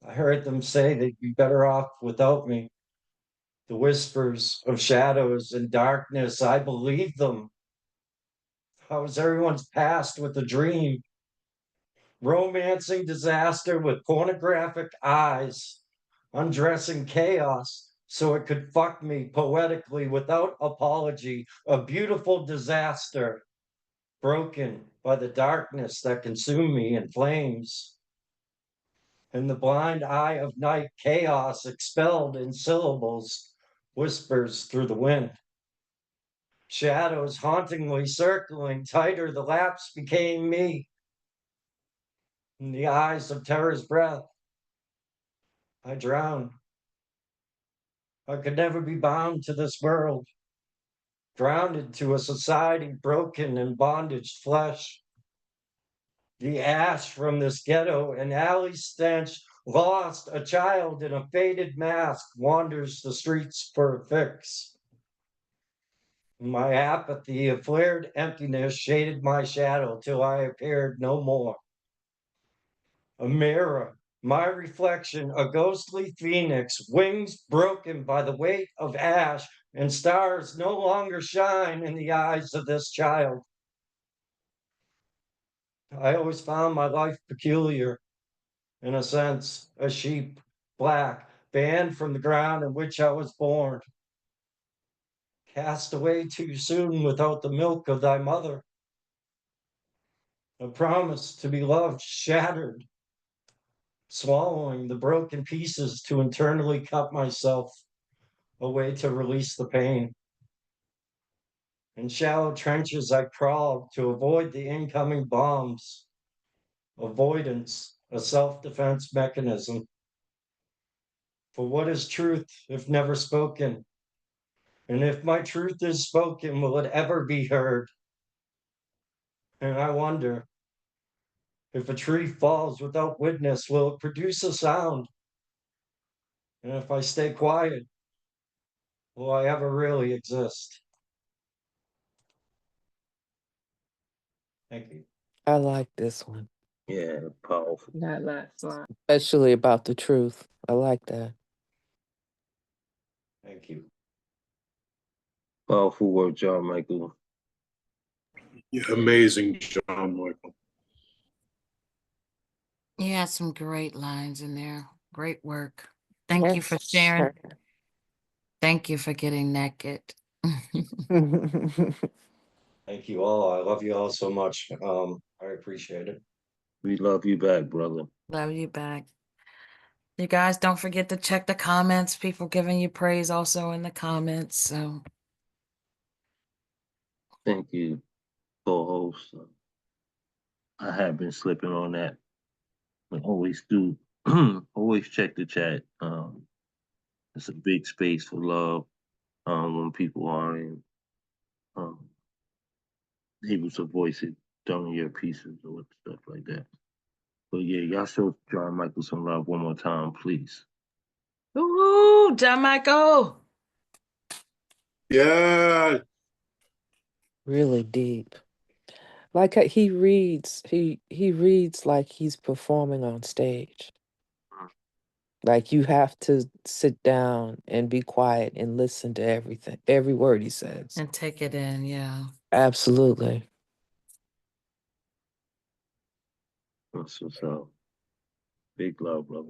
I heard them say they'd be better off without me. The whispers of shadows and darkness, I believed them. How was everyone's past with a dream? Romancing disaster with pornographic eyes, undressing chaos so it could fuck me poetically without apology. A beautiful disaster, broken by the darkness that consumed me in flames. In the blind eye of night, chaos expelled in syllables, whispers through the wind. Shadows hauntingly circling, tighter the lapse became me. In the eyes of terror's breath, I drowned. I could never be bound to this world, grounded to a society broken in bondage flesh. The ash from this ghetto and alley stench, lost a child in a faded mask, wanders the streets for a fix. My apathy, a flared emptiness, shaded my shadow till I appeared no more. A mirror, my reflection, a ghostly phoenix, wings broken by the weight of ash, and stars no longer shine in the eyes of this child. I always found my life peculiar, in a sense, a sheep, black, banned from the ground in which I was born. Cast away too soon without the milk of thy mother. A promise to be loved shattered, swallowing the broken pieces to internally cut myself, a way to release the pain. In shallow trenches I crawled to avoid the incoming bombs. Avoidance, a self-defense mechanism. For what is truth if never spoken? And if my truth is spoken, will it ever be heard? And I wonder, if a tree falls without witness, will it produce a sound? And if I stay quiet, will I ever really exist? Thank you. I like this one, Yeah, powerful. That last line. especially about the truth. I like that. Thank you. Powerful work, John Michael. Yeah, amazing, John Michael. You had some great lines in there. Great work. Thank you for sharing. Sure. Thank you for getting naked. Thank you all. I love you all so much. I appreciate it. We love you back, brother. Love you back. You guys don't forget to check the comments. People giving you praise also in the comments. So Thank you, co-host. I have been slipping on that. But always do. Always check the chat. It's a big space for love. When people are in, able to voice it during your pieces or stuff like that. But yeah, y'all show John Michael some love one more time, please. ooh, John Michael. Yeah. Really deep. Like he reads like he's performing on stage. Like you have to sit down and be quiet and listen to everything, every word he says. And take it in, yeah. Absolutely. That's what's up. Big love, brother.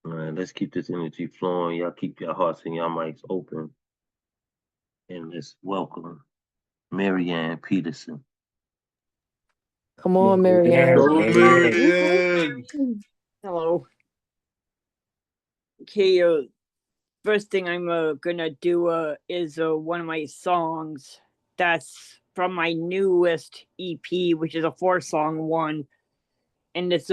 All right, let's keep this energy flowing. Y'all keep your hearts and your mics open. And let's welcome Marianne Peterson. Come on, Marianne. Go, Marianne. Hello. Okay, first thing I'm gonna do is one of my songs that's from my newest EP, which is a 4-song one, and it's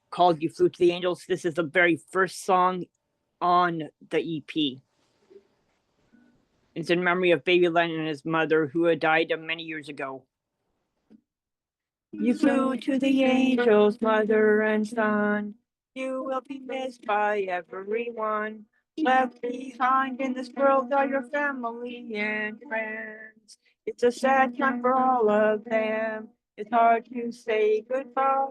called "You Flew to the Angels." This is the very first song on the EP. It's in memory of baby Lennon and his mother, who had died many years ago. You flew to the angels, mother and son. You will be missed by everyone. Left behind in this world are your family and friends. It's a sad time for all of them. It's hard to say goodbye.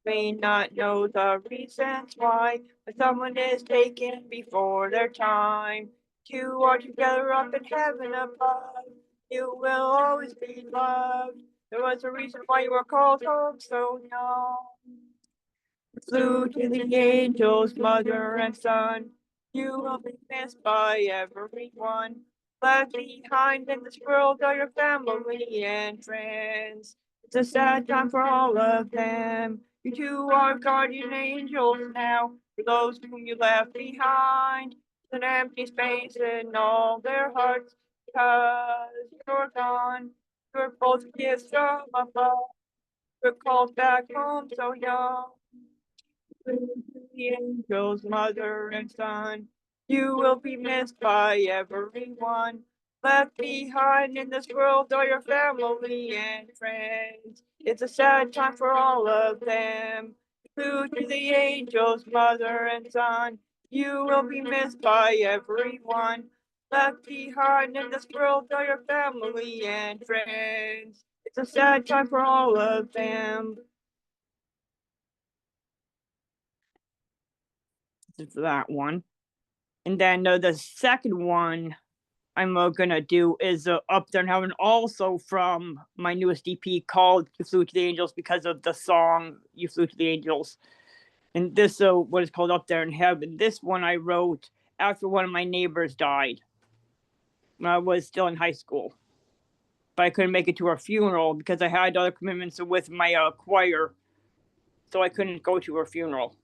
May not know the reasons why, but someone is taken before their time. You are together up in heaven above. You will always be loved. There was a reason why you were called home so young. Flew to the angels, mother and son. You will be missed by everyone. Left behind in this world are your family and friends. It's a sad time for all of them. You two are guardian angels now. For those whom you left behind, it's an empty space in all their hearts. Because you're gone, you're both gifts from above. We're called back home so young. The angels, mother and son. You will be missed by everyone. Left behind in this world are your family and friends. It's a sad time for all of them. Flew to the angels, mother and son. You will be missed by everyone. Left behind in this world are your family and friends. It's a sad time for all of them. For that one. And then the second one I'm gonna do is Up There in Heaven, also from my newest EP called You Flew to the Angels, because of the song You Flew to the Angels. And this what is called Up There in Heaven. This one I wrote after one of my neighbors died when I was still in high school. But I couldn't make it to her funeral because I had other commitments with my choir, so I couldn't go to her funeral.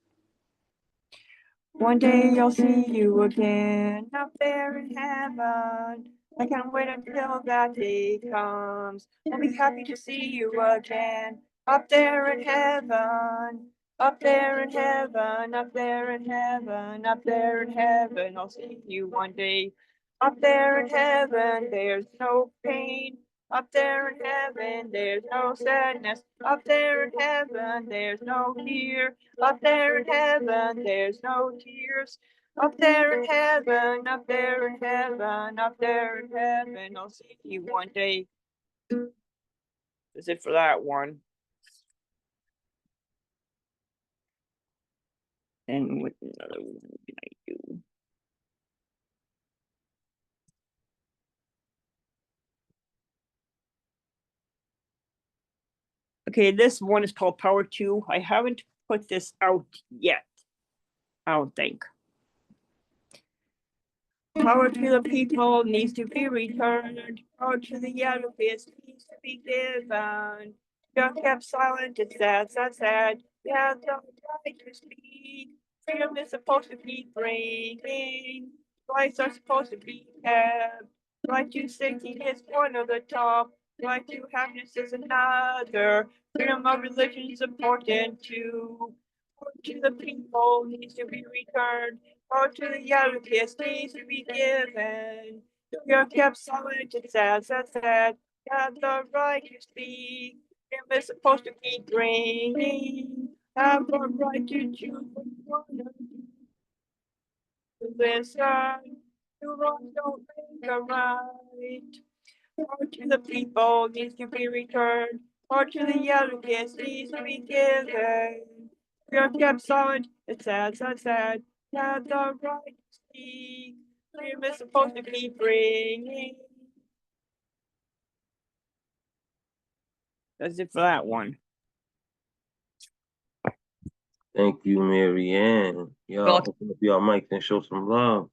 One day I'll see you again up there in heaven. I can't wait until that day comes. I'll be happy to see you again up there in heaven. Up there in heaven, up there in heaven, up there in heaven. I'll see you one day Up there in heaven, there's no pain. Up there in heaven, there's no sadness. Up there in heaven, there's no fear. Up there in heaven, there's no tears. Up there in heaven, up there in heaven, up there in heaven, I'll see you one day. That's it for that one. And what another one can I do? Okay, this one is called Power 2. I haven't put this out yet, I don't think. Power to the people needs to be returned. Power to the Yankees needs to be given. Just kept silent, it's sad, sad, sad. Yeah, don't try to speak. Freedom is supposed to be bringing. Rights are supposed to be kept. Right to safety is one of the top. Right to happiness is another. Freedom of religion is important too. Power to the people needs to be returned. Power to the Yankees needs to be given. You're kept silent, it's sad, sad, sad. You have the right to speak. Freedom is supposed to be bringing. Have the right to choose what you want to do. To listen, to wrong don't make a right. Power to the people needs to be returned. Power to the Yankees needs to be given. You're kept silent, it's sad, sad, sad. You have the right to speak. Freedom is supposed to be bringing. That's it for that one. Thank you, Mary Ann. Y'all open up y'all mics and show some love.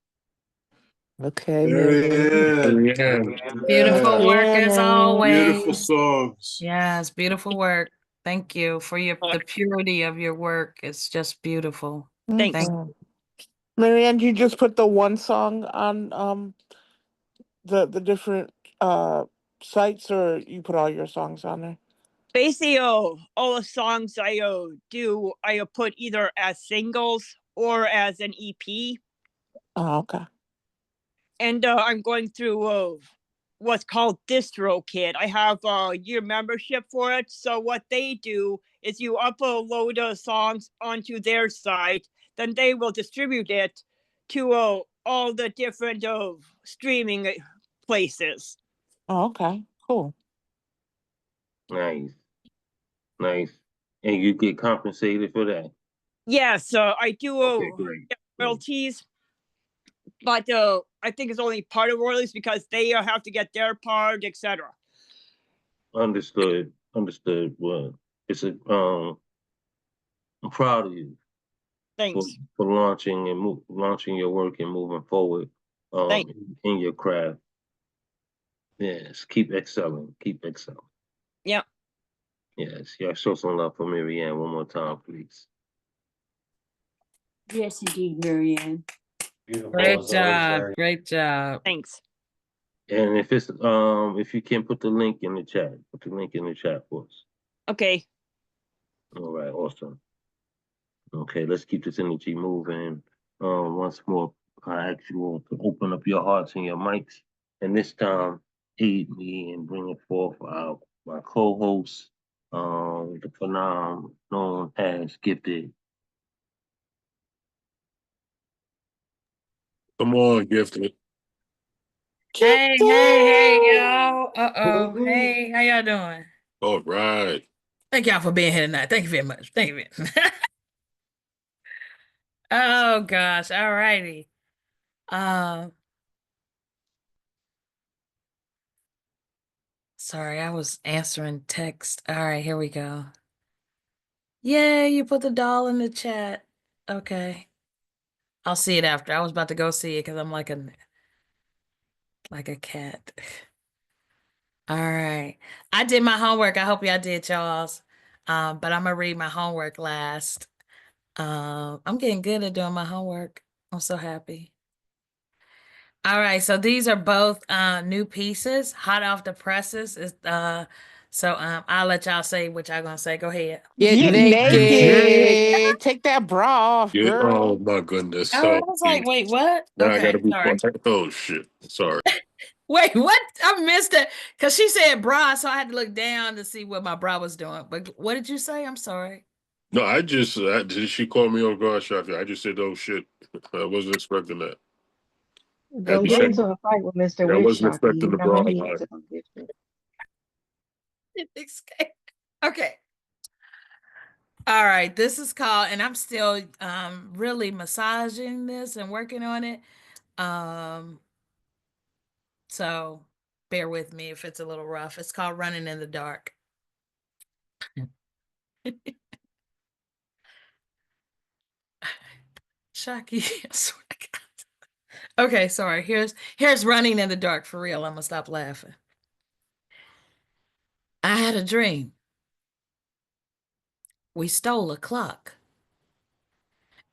Okay, Marianne. Yeah. Beautiful work Yeah, as man. always. Beautiful songs. Yes, beautiful work. Thank you for the purity of your work. It's just beautiful. Thanks. Thank Marianne, you just put the one song on the different sites, or you put all your songs on there? Basically, all the songs I do, I put either as singles or as an EP. Oh, okay. And I'm going through what's called DistroKid. I have a year membership for it. So what they do is you upload songs onto their site, then they will distribute it to all the different streaming places. Oh, okay. Cool. Nice. Nice. And you get compensated for that? Yes, I do Okay, great. get royalties, but I think it's only part of royalties because they have to get their part, etc. Understood. Understood. Well, it's a I'm proud of you Thanks. for launching and launching your work and moving forward Thanks. in your craft. Yes, keep excelling. Keep excelling. Yeah. Yes, yeah. Show some love for Mary Ann one more time, please. Yes, indeed, Marianne. Beautiful Great as always, job. Mary. Great job. Thanks. And if you can put the link in the chat, put the link in the chat for us. Okay. All right, awesome. Okay, let's keep this energy moving. Once more, I ask you all to open up your hearts and your mics, and this time aid me in bringing forth my co-host, the phenom known as Gifted. Come on, Gifted. Hey, y'all. Uh-oh. Hey, how y'all doing? All right. Thank y'all for being here tonight. Thank you very much. Thank you very much. Oh gosh. All righty. Sorry, I was answering text. All right, here we go. Yay, you put the doll in the chat. Okay. I'll see it after. I was about to go see it because I'm like a cat. All right. I did my homework. I hope y'all did y'all's. But I'm gonna read my homework last. I'm getting good at doing my homework. I'm so happy. All right, so these are both new pieces, hot off the presses. So I'll let y'all say what y'all gonna say. Go ahead. Get Get naked. naked. Hey, take that bra off, Yeah. Oh girl. my goodness. Oh, I So was like, wait, what? now I Okay, gotta be sorry. quiet. Oh shit. Sorry. Wait, what? I missed it because she said bra, so I had to look down to see what my bra was doing. But what did you say? I'm sorry. No, did she call me on guard, Shafi? I just said, oh shit. I wasn't expecting that. I Don't just get said, into a fight with Mr. I Witz, wasn't Shaki. expecting You the know bra he line. has it on gifted. Okay. All right. This is called, and I'm still really massaging this and working on it. So bear with me if it's a little rough. It's called Running in the Dark. Shaki, I swear to God. Okay, sorry. Here's Running in the Dark for real. I'm gonna stop laughing. I had a dream. We stole a clock.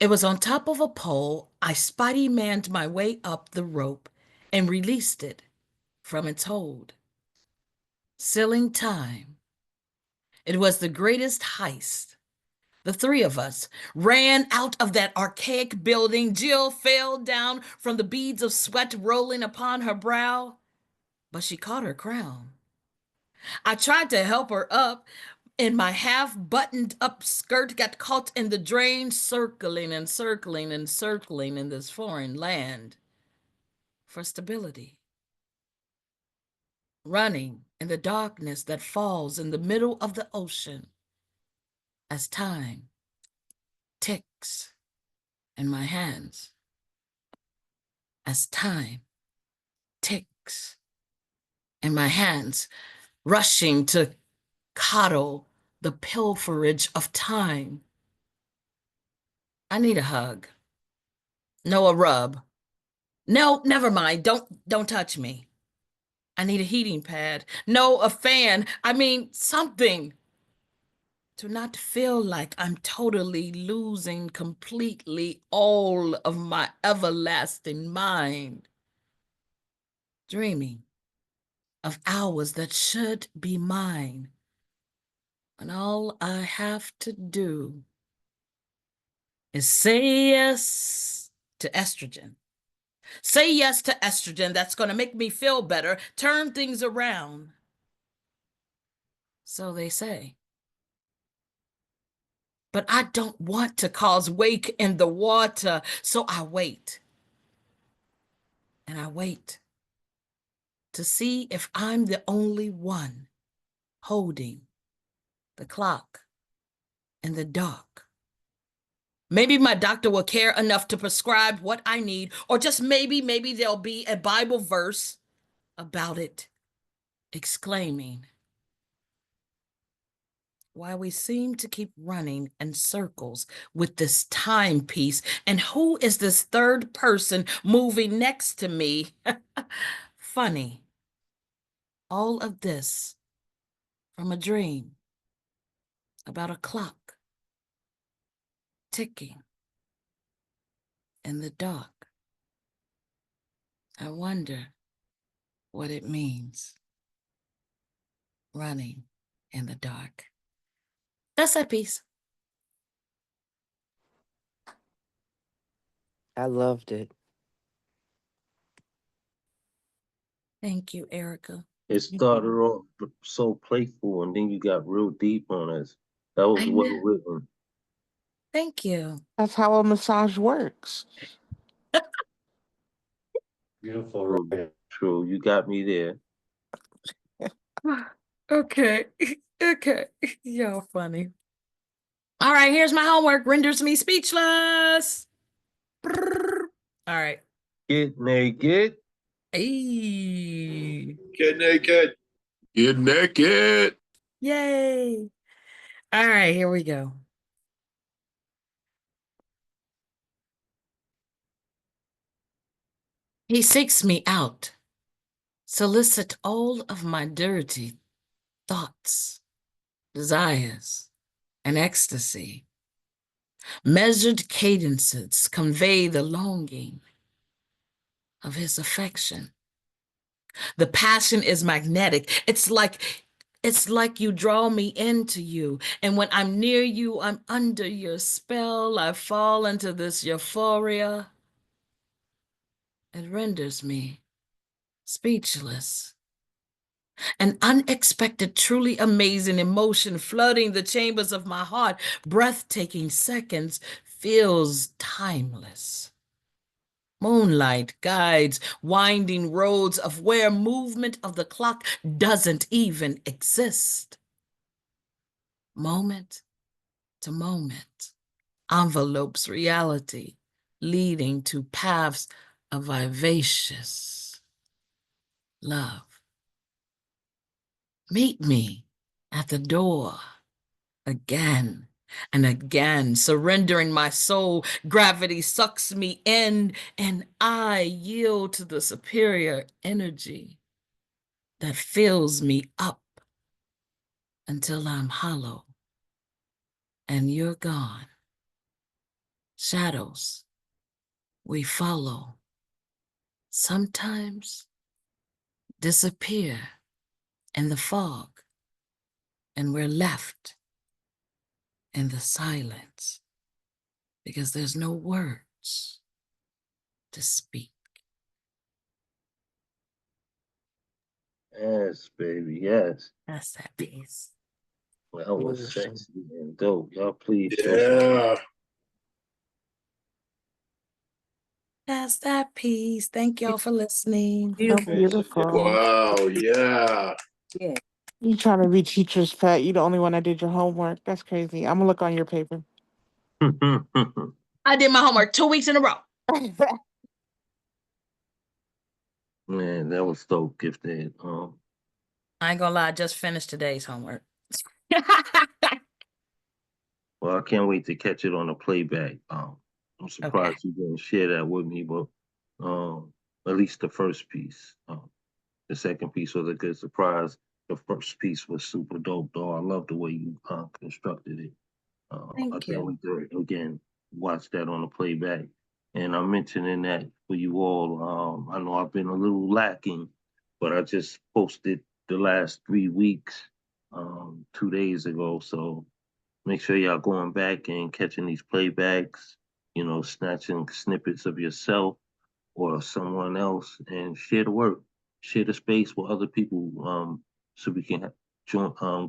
It was on top of a pole. I Spidey-manned my way up the rope and released it from its hold. Sealing time. It was the greatest heist. The three of us ran out of that archaic building. Jill fell down from the beads of sweat rolling upon her brow, but she caught her crown. I tried to help her up, and my half-buttoned up skirt got caught in the drain, circling and circling and circling in this foreign land for stability. Running in the darkness that falls in the middle of the ocean as time ticks in my hands, as time ticks in my hands, rushing to coddle the pilferage of time. I need a hug. No, a rub. No, never mind. Don't touch me. I need a heating pad. No, a fan. I mean, something to not feel like I'm totally losing completely all of my everlasting mind. Dreaming of hours that should be mine. And all I have to do is say yes to estrogen. Say yes to estrogen that's going to make me feel better, turn things around. So they say. But I don't want to cause wake in the water, so I wait. And I wait to see if I'm the only one holding the clock in the dark. Maybe my doctor will care enough to prescribe what I need, or just maybe there'll be a Bible verse about it, exclaiming why we seem to keep running in circles with this timepiece. And who is this third person moving next to me? Funny. All of this from a dream about a clock ticking in the dark. I wonder what it means, running in the dark. That's that piece. I loved it. Thank you, Erica. It started off so playful, and then you got real deep on us. That was I well know. written. Thank you. That's how a massage works. Beautiful True, writing. true. You got me there. Okay. Okay. Y'all funny. All right, here's my homework. Renders me speechless. All right. Get naked. Hey. Get naked. Get naked. Yay. All right, here we go. He seeks me out, solicit all of my dirty thoughts, desires, and ecstasy. Measured cadences convey the longing of his affection. The passion is magnetic. It's like It's like you draw me into you. And when I'm near you, I'm under your spell. I fall into this euphoria. It renders me speechless. An unexpected, truly amazing emotion flooding the chambers of my heart, breathtaking seconds, feels timeless. Moonlight guides winding roads of where movement of the clock doesn't even exist. Moment to moment, envelopes reality, leading to paths of vivacious love. Meet me at the door again and again, surrendering my soul. Gravity sucks me in, and I yield to the superior energy that fills me up until I'm hollow and you're gone. Shadows we follow sometimes disappear in the fog, and we're left in the silence because there's no words to speak. Yes, baby, yes. That's that piece. Well, that was Beautiful. sexy and dope. Y'all please show some. Yeah. That's that piece. Thank y'all for listening. So Beautiful. beautiful. Wow. Yeah. Yeah. You trying to be teacher's pet. You the only one that did your homework. That's crazy. I'm gonna look on your paper. I did my homework 2 weeks in a row. Man, that was dope, Gifted. I ain't gonna lie, I just finished today's homework. Well, I can't wait to catch it on the playback. I'm surprised you didn't share that with me, but at least the first piece. The second piece was a good surprise. The first piece was super dope, though. I love the way you constructed it. I Thank can't you. wait to again watch that on the playback. And I'm mentioning that for you all. I know I've been a little lacking, but I just posted the last 3 weeks 2 days ago. So make sure y'all going back and catching these playbacks, you know, snatching snippets of yourself or someone else and share the work, share the space with other people so we can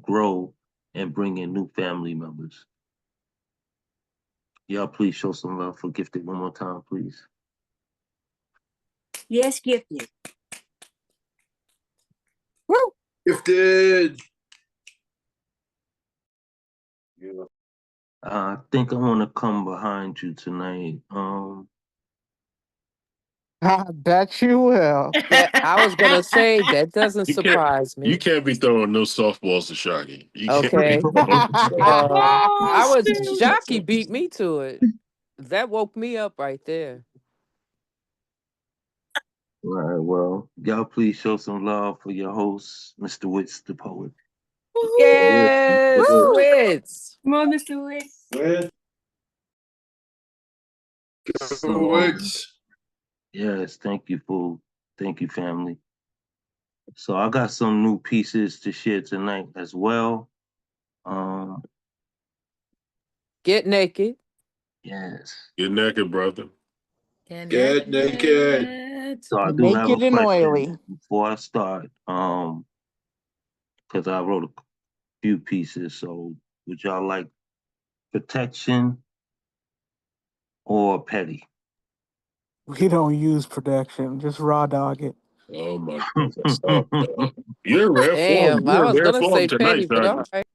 grow and bring in new family members. Y'all please show some love for Gifted one more time, please. Yes, Gifted. Woo! Gifted. Yeah. I think I want to come behind you tonight. I bet you will. I was gonna say that doesn't You can't. surprise You me. can't be throwing no softballs to Shaggy. You can't be Okay. throwing softballs. Oh, I was shoot. Jockey beat me to it. That woke me up right there. All right, well, y'all please show some love for your host, Mr. Witz, the poet. Yes, Woo! Witz. Come on, Mr. Wicks. With So, Witz. yes, thank you, fool. Thank you, family. So I got some new pieces to share tonight as well. Get naked. Yes. Get naked, brother. Get naked. So I do have a Naked and oily. question before I start. Because I wrote a few pieces. So would y'all like protection or petty? We don't use protection. Just raw dog it. Oh my God! Stop. You're in rare form. Damn, I You're in was rare gonna form say petty, tonight, but all Shaggy. right.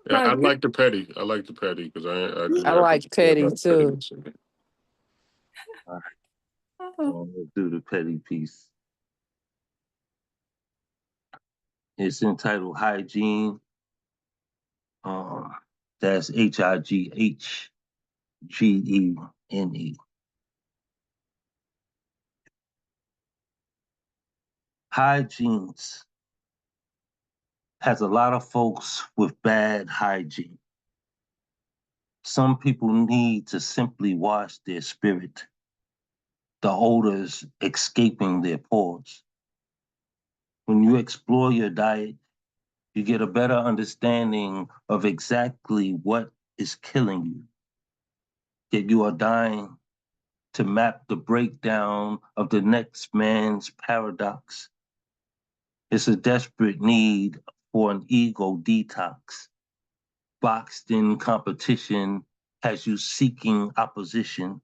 Yeah, I like the petty. I like the petty because I do I have like to say petty about too. pettiness. All right, so let's do the petty piece. It's entitled Hygiene. That's HIGHGENE. Hygiene has a lot of folks with bad hygiene. Some people need to simply wash their spirit, the odors escaping their pores. When you explore your diet, You get a better understanding of exactly what is killing you. Yet you are dying to map the breakdown of the next man's paradox. It's a desperate need for an ego detox. Boxed in competition has you seeking opposition,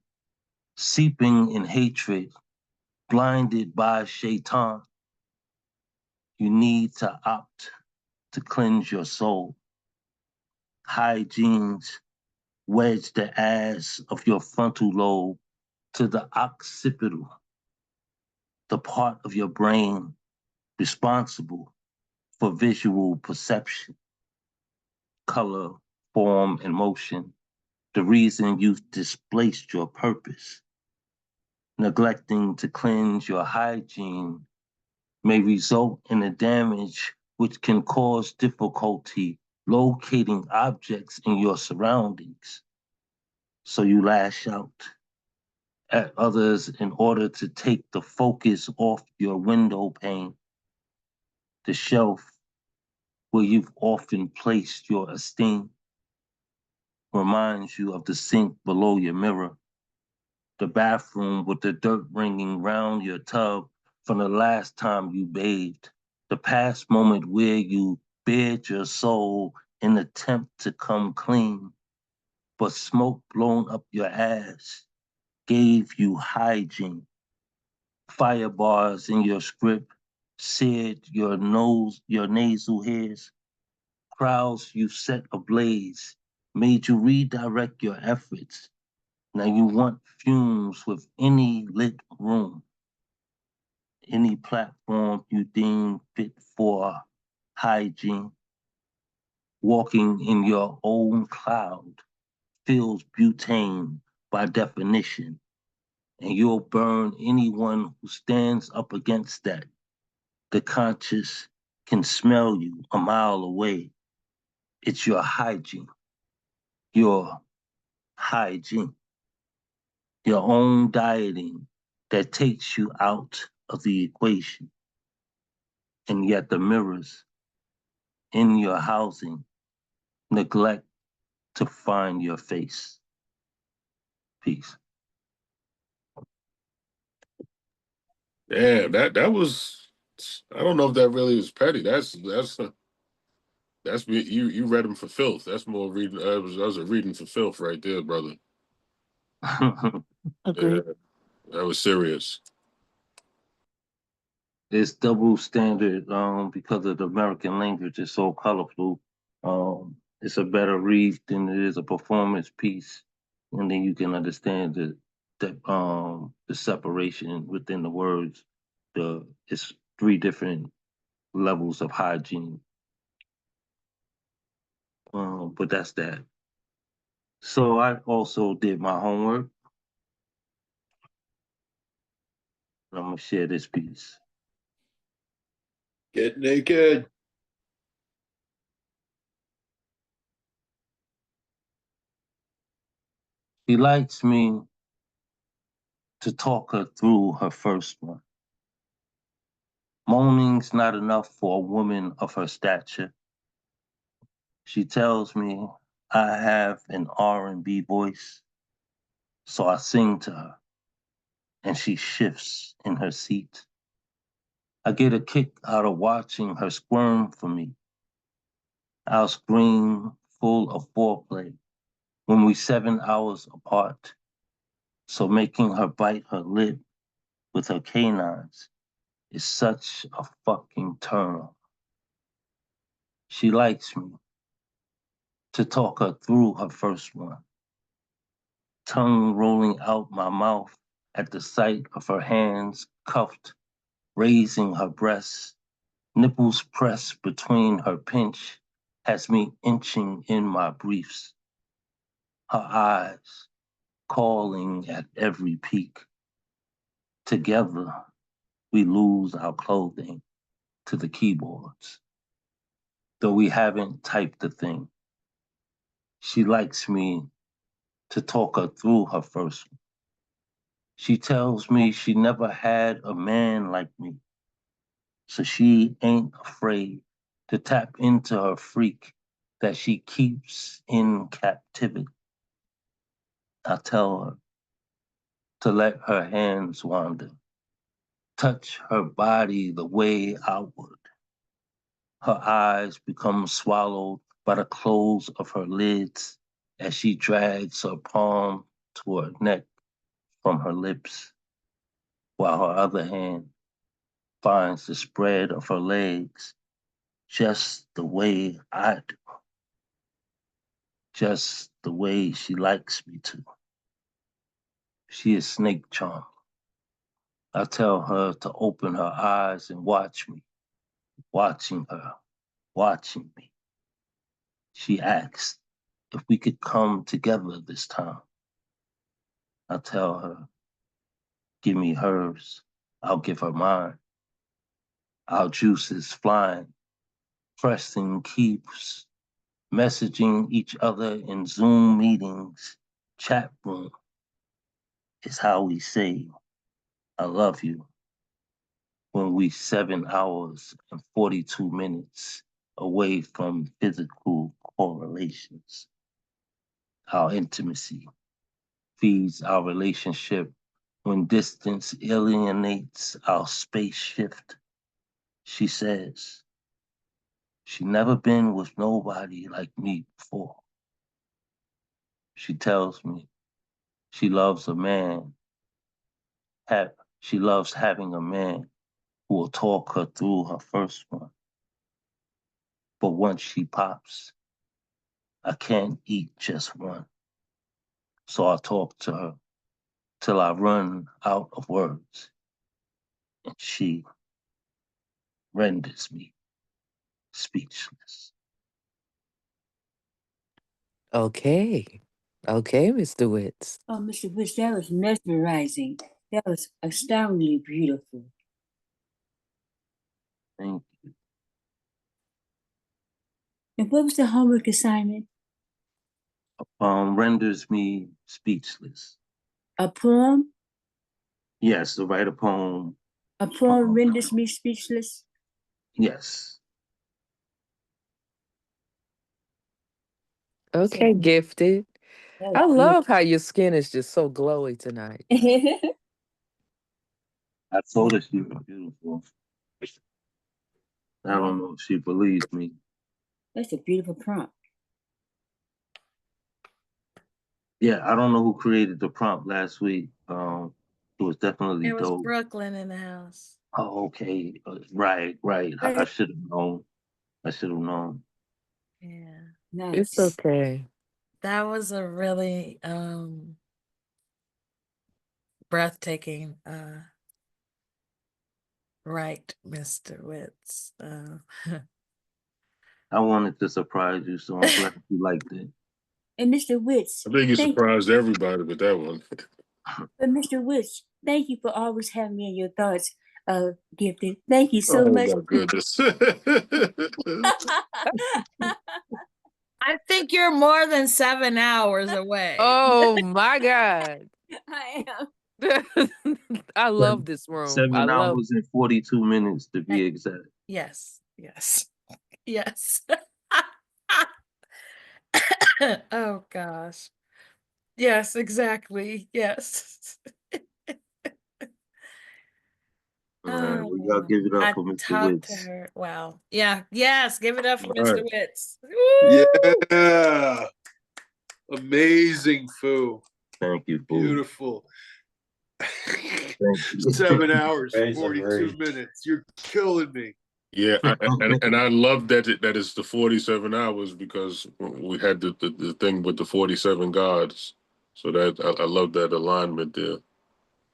seeping in hatred, blinded by shaitan. You need to opt to cleanse your soul. Hygienes wedge the ass of your frontal lobe to the occipital, the part of your brain responsible for visual perception, color, form, and motion, the reason you've displaced your purpose. Neglecting to cleanse your hygiene may result in a damage which can cause difficulty locating objects in your surroundings. So you lash out at others in order to take the focus off your window pane, the shelf where you've often placed your esteem, reminds you of the sink below your mirror, the bathroom with the dirt ringing round your tub from the last time you bathed, the past moment where you bared your soul in attempt to come clean, but smoke blown up your ass gave you hygiene. Fire bars in your script seared your nose, your nasal hairs. Crowds you set ablaze made you redirect your efforts. Now you want fumes with any lit room, any platform you deem fit for hygiene. Walking in your own cloud feels butane by definition, and you'll burn anyone who stands up against that. The conscious can smell you a mile away. It's your hygiene, your hygiene, your own dieting that takes you out of the equation. And yet the mirrors in your housing neglect to find your face. Peace. Yeah, that was. I don't know if that really was petty. That's me. You read them for filth. That's more reading. That was a reading for filth right there, brother. Agreed. Yeah, that was serious. It's double standard because of the American language. It's so colorful. It's a better read than it is a performance piece, and then you can understand the separation within the words. It's three different levels of hygiene. But that's that. So I also did my homework. I'm gonna share this piece. Get naked. She likes me to talk her through her first one. Moaning's not enough for a woman of her stature. She tells me I have an R&B voice, so I sing to her, and she shifts in her seat. I get a kick out of watching her squirm for me. I'll scream full of foreplay when we 7 hours apart, so making her bite her lip with her canines is such a fucking turn on. She likes me to talk her through her first one. Tongue rolling out my mouth at the sight of her hands cuffed, raising her breasts, nipples pressed between her pinch, has me inching in my briefs. Her eyes calling at every peak. Together, we lose our clothing to the keyboards. Though we haven't typed a thing, she likes me to talk her through her first one. She tells me she never had a man like me, so she ain't afraid to tap into her freak that she keeps in captivity. I tell her to let her hands wander, touch her body the way I would. Her eyes become swallowed by the close of her lids as she drags her palm to her neck from her lips, while her other hand finds the spread of her legs just the way I do, just the way she likes me to. She is snake charming. I tell her to open her eyes and watch me, watching her, watching me. She asks if we could come together this time. I tell her, give me hers, I'll give her mine. Our juices flying, pressing keeps, messaging each other in Zoom meetings, chat room is how we say, I love you, when we 7 hours and 42 minutes away from physical correlations. Our intimacy feeds our relationship when distance alienates our space shift. She says, she never been with nobody like me before. She tells me she loves a man, she loves having a man who will talk her through her first one. But once she pops, I can't eat just one. So I talk to her till I run out of words, and she renders me speechless. Okay. Okay, Mr. Witz. Oh, Mr. Witz, that was mesmerizing. That was astoundingly beautiful. Thank you. And what was the homework assignment? Renders me speechless. A poem? Yes, to write a poem. A poem renders me speechless? Yes. Okay, gifted. That I was love how your skin is just so glowy tonight. beautiful. I told her she was beautiful. I don't know if she believes me. That's a beautiful prompt. Yeah, I don't know who created the prompt last week. It was definitely It was dope. Brooklyn in the house. Oh, okay. Right. I should have known. Yeah. Nice. It's okay. That was a really breathtaking right, Mr. Witz. I wanted to surprise you, so I'm glad you liked it. And Mr. Witz. I think you surprised everybody with that one. But Mr. Witz, thank you for always having me in your thoughts, Gifted. Thank you so Oh much. my goodness. I think you're more than 7 hours away. Oh my God. I am. I love this room. 7 hours and 42 minutes to be exact. Yes. Yes. Oh gosh. Yes, exactly. Yes. All right, we gotta give it up I for Mr. talked to Witz. her. Wow. Yeah. Yes. Give it up for All Mr. right. Witz. Woo! Yeah. Amazing, Foo. Thank you, Foo. Beautiful. Thank you. 7 hours, Praise the 42 Lord. minutes. You're killing me. Yeah, and I love that it's the 47 hours because we had the thing with the 47 gods. So that I love that alignment there.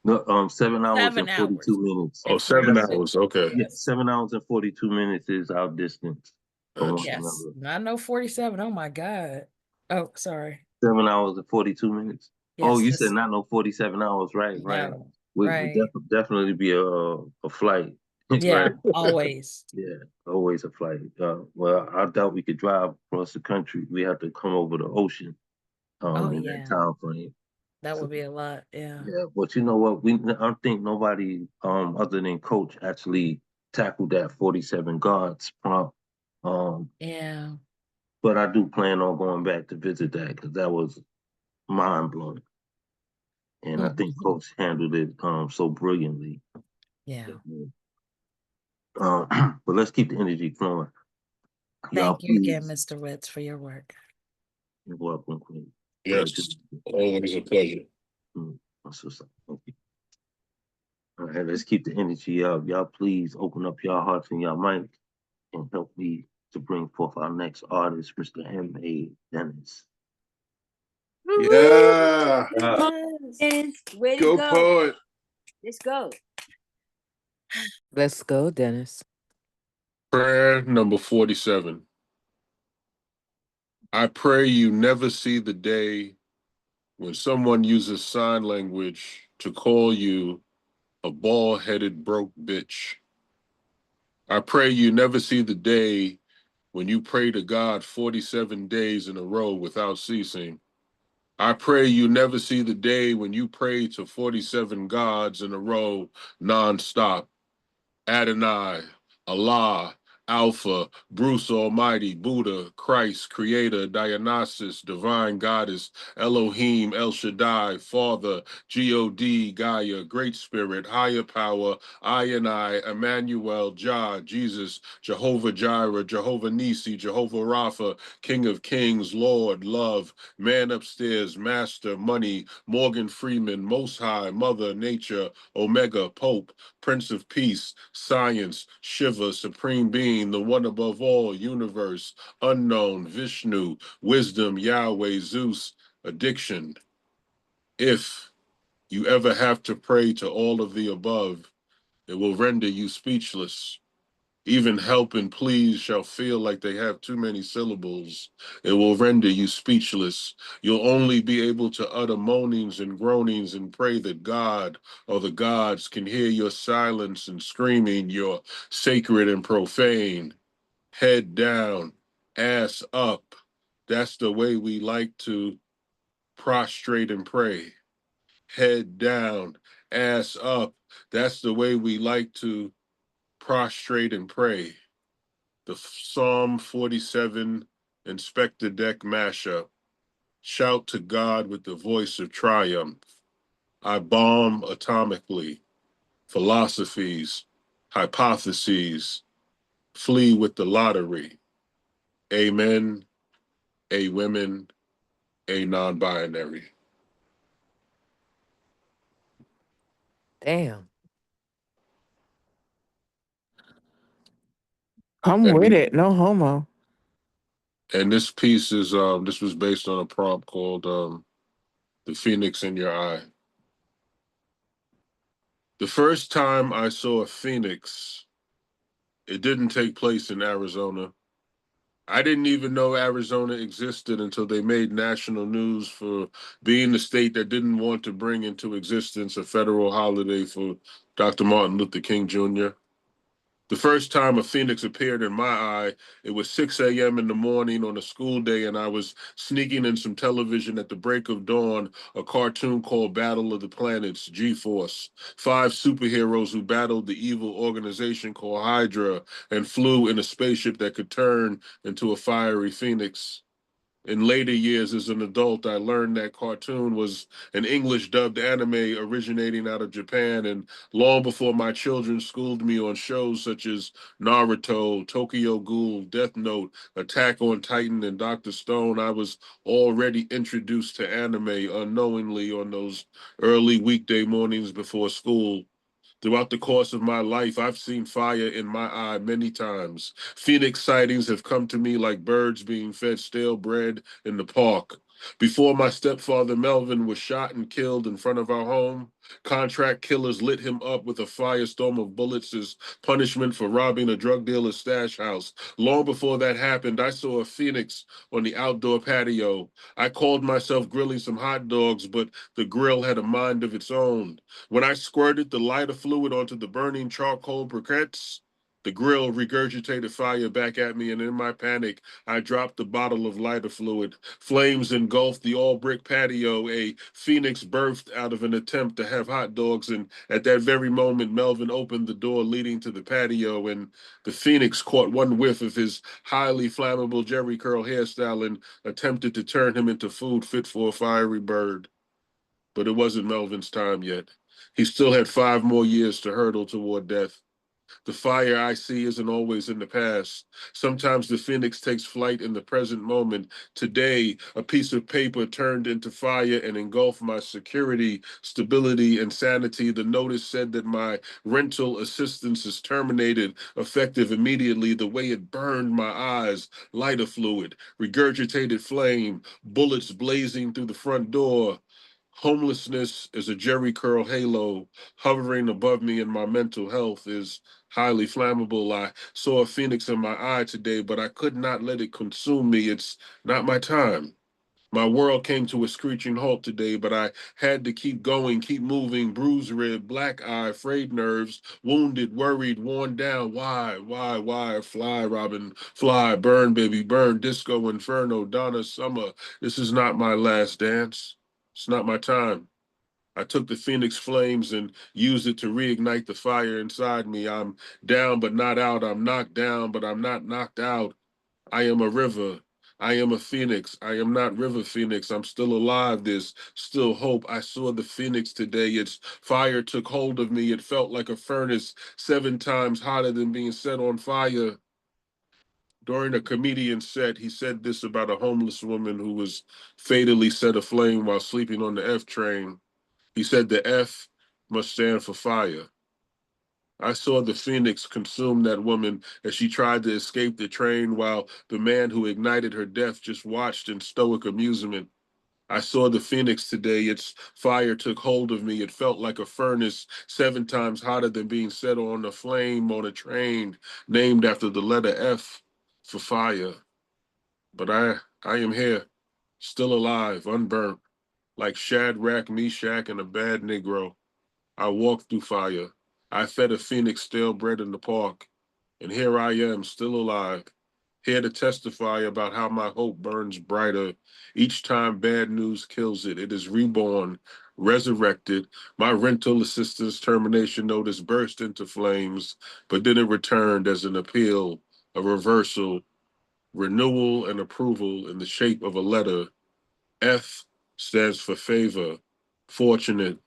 No, 7 hours 7 and 42 hours. minutes. Oh, 7 hours. Okay. Yeah, 7 hours and 42 minutes is our distance from one Yes. another. I know 47. Oh my God. Oh, sorry. 7 hours and 42 minutes. Yes, Oh, you this- said not no 47 hours, right? No. Would Right. definitely be a flight. Yeah, Right. always. Yeah, always a flight. Well, I doubt we could drive across the country. We have to come over the ocean Oh in yeah. that time frame. That would be a lot. Yeah. Yeah, but you know what? I don't think nobody other than Coach actually tackled that 47 guards prompt. Yeah. But I do plan on going back to visit that because that was mind blowing. And I think Coach handled it so brilliantly. Yeah. But let's keep the energy flowing. Thank you again, Mr. Witz, for your work. You're welcome, Queen. Yes, always a pleasure. That's what's up. Thank you. All right, let's keep the energy up. Y'all please open up your hearts and your minds and help me to bring forth our next artist, Mr. M.A. Dennis. Yeah. Dennis, way to Go go. poet. Let's go. Let's go, Dennis. Prayer number 47. I pray you never see the day when someone uses sign language to call you a bald-headed broke bitch. I pray you never see the day when you pray to God 47 days in a row without ceasing. I pray you never see the day when you pray to 47 gods in a row nonstop. Adonai, Allah, Alpha, Bruce Almighty, Buddha, Christ, Creator, Dionysus, Divine Goddess, Elohim, El Shaddai, Father, God, Gaia, Great Spirit, Higher Power, I and I, Emmanuel, Jah, Jesus, Jehovah Jireh, Jehovah Nisi, Jehovah Rapha, King of Kings, Lord, Love, Man Upstairs, Master, Money, Morgan Freeman, Most High, Mother, Nature, Omega, Pope, Prince of Peace, Science, Shiva, Supreme Being, the one above all, Universe, Unknown, Vishnu, Wisdom, Yahweh, Zeus, Addiction. If you ever have to pray to all of the above, it will render you speechless. Even help and please shall feel like they have too many syllables. It will render you speechless. You'll only be able to utter moanings and groanings and pray that God or the gods can hear your silence and screaming, your sacred and profane. Head down, ass up. That's the way we like to prostrate and pray. Head down, ass up. That's the way we like to prostrate and pray. The Psalm 47 Inspector Deck mashup. Shout to God with the voice of triumph. I bomb atomically. Philosophies, hypotheses, flee with the lottery. Amen, a women, a non-binary. Damn. Come with it, no homo. And this piece is this was based on a prompt called The Phoenix in Your Eye. The first time I saw a phoenix, it didn't take place in Arizona. I didn't even know Arizona existed until they made national news for being the state that didn't want to bring into existence a federal holiday for Dr. Martin Luther King Jr. The first time a phoenix appeared in my eye, it was 6 a.m. in the morning on a school day, and I was sneaking in some television at the break of dawn, a cartoon called Battle of the Planets, G-Force. 5 superheroes who battled the evil organization called Hydra and flew in a spaceship that could turn into a fiery phoenix. In later years as an adult, I learned that cartoon was an English dubbed anime originating out of Japan. And long before my children schooled me on shows such as Naruto, Tokyo Ghoul, Death Note, Attack on Titan, and Dr. Stone, I was already introduced to anime unknowingly on those early weekday mornings before school. Throughout the course of my life, I've seen fire in my eye many times. Phoenix sightings have come to me like birds being fed stale bread in the park. Before my stepfather Melvin was shot and killed in front of our home, contract killers lit him up with a firestorm of bullets as punishment for robbing a drug dealer's stash house. Long before that happened, I saw a phoenix on the outdoor patio. I called myself grilling some hot dogs, but the grill had a mind of its own. When I squirted the lighter fluid onto the burning charcoal briquettes, The grill regurgitated fire back at me, and in my panic, I dropped the bottle of lighter fluid. Flames engulfed the all-brick patio. A phoenix birthed out of an attempt to have hot dogs, and at that very moment, Melvin opened the door leading to the patio, and the phoenix caught one whiff of his highly flammable jerry curl hairstyle and attempted to turn him into food fit for a fiery bird. But it wasn't Melvin's time yet. He still had 5 more years to hurtle toward death. The fire I see isn't always in the past. Sometimes the phoenix takes flight in the present moment. Today, a piece of paper turned into fire and engulfed my security, stability, and sanity. The notice said that my rental assistance is terminated, effective immediately. The way it burned my eyes, lighter fluid, regurgitated flame, bullets blazing through the front door. Homelessness is a jerry curl halo hovering above me, and my mental health is highly flammable. I saw a phoenix in my eye today, but I could not let it consume me. It's not my time. My world came to a screeching halt today, but I had to keep going, keep moving, bruised rib, black eye, frayed nerves, wounded, worried, worn down. Why? Fly, Robin, fly, burn, baby, burn, disco, inferno, Donna Summer. This is not my last dance. It's not my time. I took the Phoenix flames and used it to reignite the fire inside me. I'm down but not out. I'm knocked down, but I'm not knocked out. I am a river. I am a phoenix. I am not River Phoenix. I'm still alive. There's still hope. I saw the phoenix today. Its fire took hold of me. It felt like a furnace 7 times hotter than being set on fire. During a comedian set, he said this about a homeless woman who was fatally set aflame while sleeping on the F train. He said the F must stand for fire. I saw the phoenix consume that woman as she tried to escape the train while the man who ignited her death just watched in stoic amusement. I saw the phoenix today. Its fire took hold of me. It felt like a furnace 7 times hotter than being set on a flame on a train named after the letter F for fire. But I am here, still alive, unburnt, like Shadrach, Meshach, and a bad Negro. I walked through fire. I fed a phoenix stale bread in the park. And here I am, still alive, here to testify about how my hope burns brighter each time bad news kills it. It is reborn, resurrected. My rental assistance termination notice burst into flames, but then it returned as an appeal, a reversal, renewal, and approval in the shape of a letter. F stands for favor, fortunate,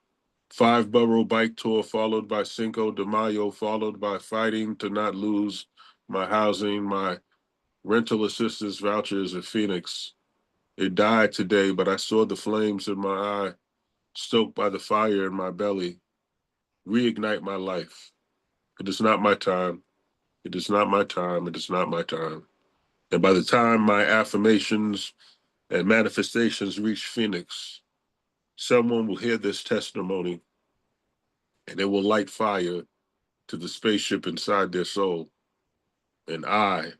5-borough bike tour followed by Cinco de Mayo, followed by fighting to not lose my housing, my rental assistance vouchers at Phoenix. It died today, but I saw the flames in my eye, stoked by the fire in my belly, reignite my life. It is not my time. It is not my time. It is not my time. And by the time my affirmations and manifestations reach Phoenix, someone will hear this testimony and it will light fire to the spaceship inside their soul. And I,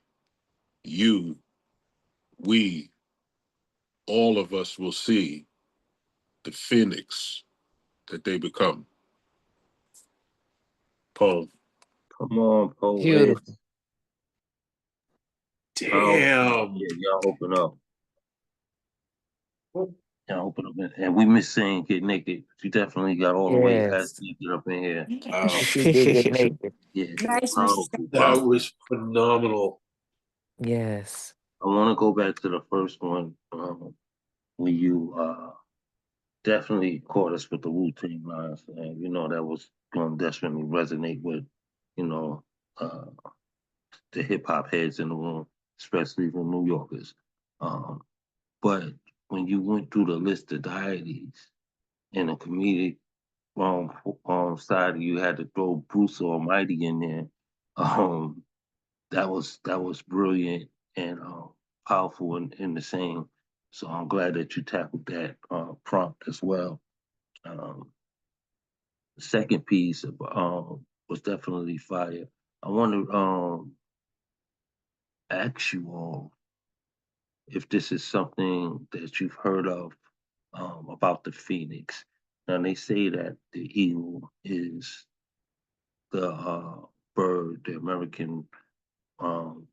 you, we, all of us will see the phoenix that they become. Poem. Come on, poet. Beautiful. Damn. Yeah, y'all open up. Y'all open up. And we miss saying Get Naked. You definitely got all the way ass Yes. naked up in here. She did get naked. Yeah, Nice, powerful, That powerful. was phenomenal. Yes. I want to go back to the first one when you definitely caught us with the Wu-Tang lines, and you know that was going to definitely resonate with, you know, uh, the hip hop heads in the room, especially the New Yorkers. Um, but when you went through the list of deities in a comedic side, you had to throw Bruce Almighty in there. Um, that was brilliant and powerful in the same. So I'm glad that you tackled that prompt as well. Um, the second piece was definitely fire. I want to ask you all if this is something that you've heard of about the phoenix. Now they say that the eagle is the bird, the American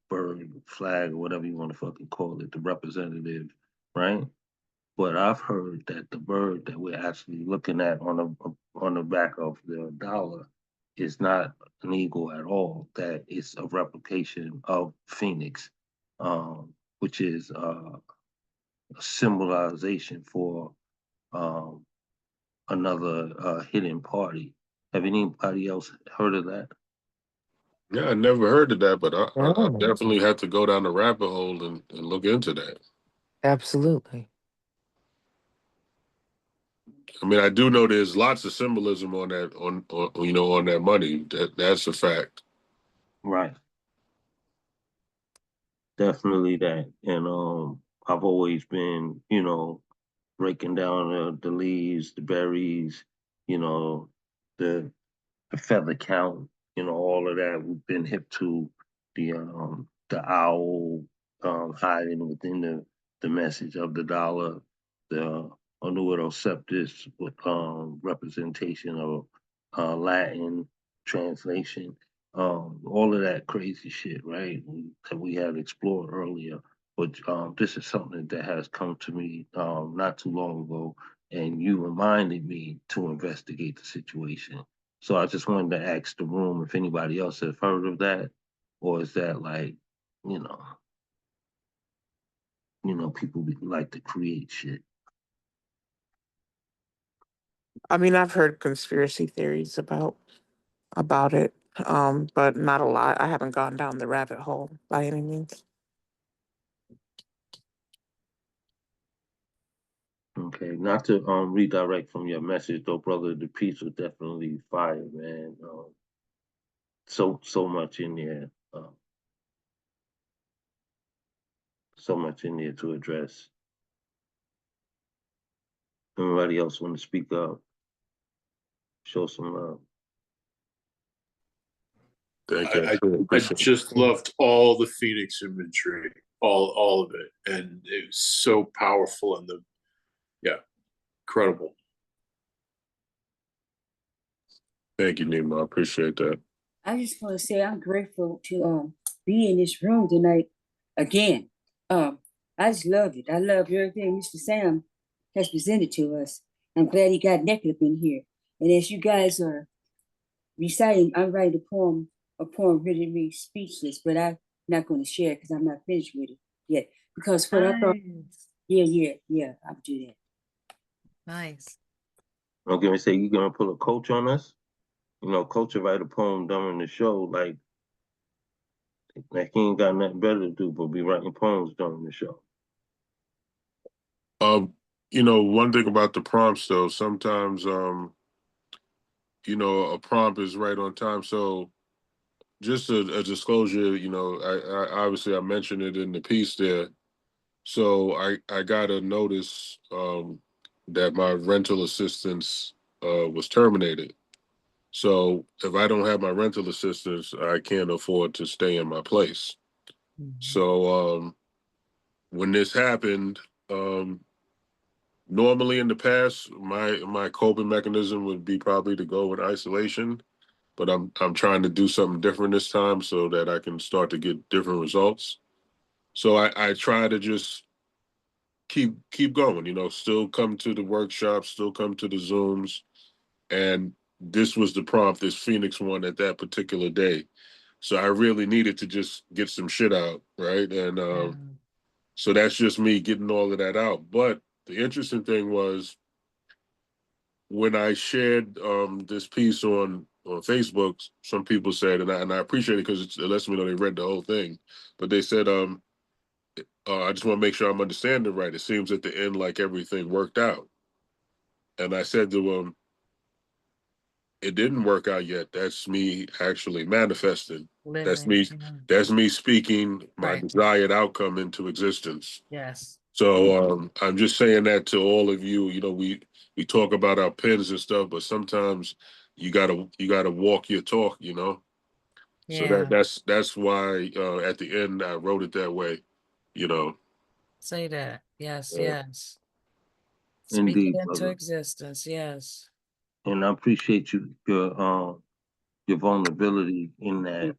bird, flag, or whatever you want to fucking call it, the representative, right? But I've heard that the bird that we're actually looking at on the back of the dollar is not an eagle at all. That it's a replication of Phoenix, which is a symbolization for um, another hidden party. Have anybody else heard of that? Yeah, I never heard of that, but I Oh, definitely had to go down the rabbit hole and look into that. absolutely. I mean, I do know there's lots of symbolism on that, on on that money. That's a fact. Right. Definitely that. And I've always been, breaking down the leaves, the berries, you know, the feather count, all of that. We've been hip to the owl hiding within the message of the dollar, the Anuidoceptus with representation of Latin translation, all of that crazy shit, right? That we had explored earlier. But this is something that has come to me not too long ago, and you reminded me to investigate the situation. So I just wanted to ask the room if anybody else has heard of that, or is that like, you know, people like to create shit. I mean, I've heard conspiracy theories about it, but not a lot. I haven't gone down the rabbit hole by any means. Okay, not to redirect from your message though, brother. The piece was definitely fire, man. So much in there, so much in there to address. Anybody else want to speak up? Show some love. Thank you. I Appreciate just loved all the Phoenix imagery, all of it, and it was so powerful and incredible. Thank you, Nemo. I appreciate that. I just want to say I'm grateful to be in this room tonight again. I just love it. I love everything Mr. Sam has presented to us. I'm glad he got naked up in here. And as you guys are reciting, I'm writing a poem really, really speechless, but I'm not going to share it because I'm not finished with it yet. Because what I thought, I'll do that. Nice. I'm gonna say you gonna pull a coach on us. Coach will write a poem during the show, like he ain't got nothing better to do but be writing poems during the show. One thing about the prompts though, sometimes a prompt is right on time. So just a disclosure, I obviously I mentioned it in the piece there. So I got a notice that my rental assistance was terminated. So if I don't have my rental assistance, I can't afford to stay in my place. Mm-hmm. So when this happened, normally in the past, my coping mechanism would be probably to go in isolation, but I'm trying to do something different this time so that I can start to get different results. So I try to just keep going, still come to the workshops, still come to the Zooms. And this was the prompt, this Phoenix one at that particular day. So I really needed to just get some shit out, right? And so that's just me getting all of that out. But the interesting thing was when I shared this piece on Facebook, some people said, and I appreciate it because it lets me know they read the whole thing, but they said, I just want to make sure I'm understanding right. It seems at the end like everything worked out. And I said to them, it didn't work out yet. That's me actually manifesting. That's me speaking my desired outcome into existence. Yes. So I'm just saying that to all of you. We talk about our pens and stuff, but sometimes you gotta walk your talk. So that's why at the end I wrote it that way. Say that. Yes. Yes. Speak Indeed, it into brother. existence. Yes. And I appreciate your your vulnerability in that.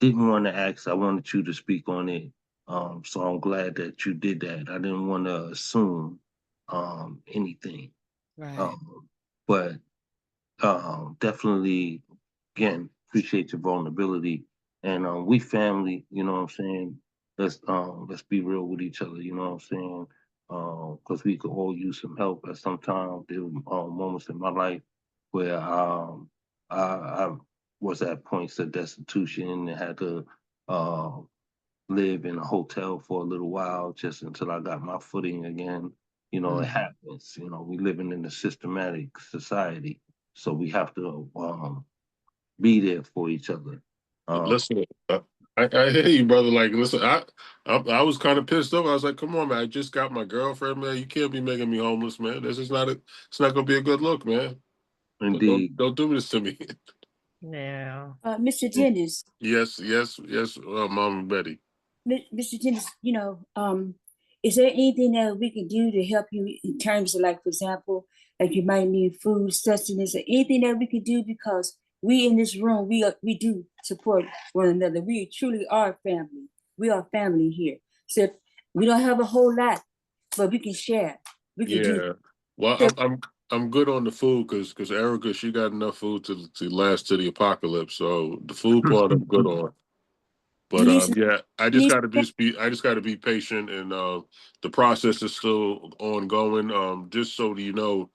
Didn't want to ask. I wanted you to speak on it. So I'm glad that you did that. I didn't want to assume anything. Right. But definitely, again, appreciate your vulnerability. And we family, you know what I'm saying? Let's be real with each other, you know what I'm saying? Because we could all use some help at some time. There were moments in my life where I was at points of destitution and had to uh, live in a hotel for a little while just until I got my footing again. You know, it happens. You know, we living in a systematic society, so we have to be there for each other. Listen, I hear you, brother. Like, listen, I was kind of pissed off. I was like, come on, man. I just got my girlfriend, man. You can't be making me homeless, man. This is not it's not gonna be a good look, man. Indeed. Don't do this to me. Yeah. Mr. Dennis, Yes, Mama Betty. Mr. Dennis, is there anything that we can do to help you in terms of, like, for example, like you might need food, sustenance, or anything that we could do? Because we in this room, we do support one another. We truly are family. We are family here. So we don't have a whole lot, but we can share. We can do. Yeah. Well, I'm good on the food because Erica, she got enough food to last to the apocalypse. So the food part I'm good on. You But need some. yeah, I You just need got to be patient, and the process is still ongoing. Just so you know,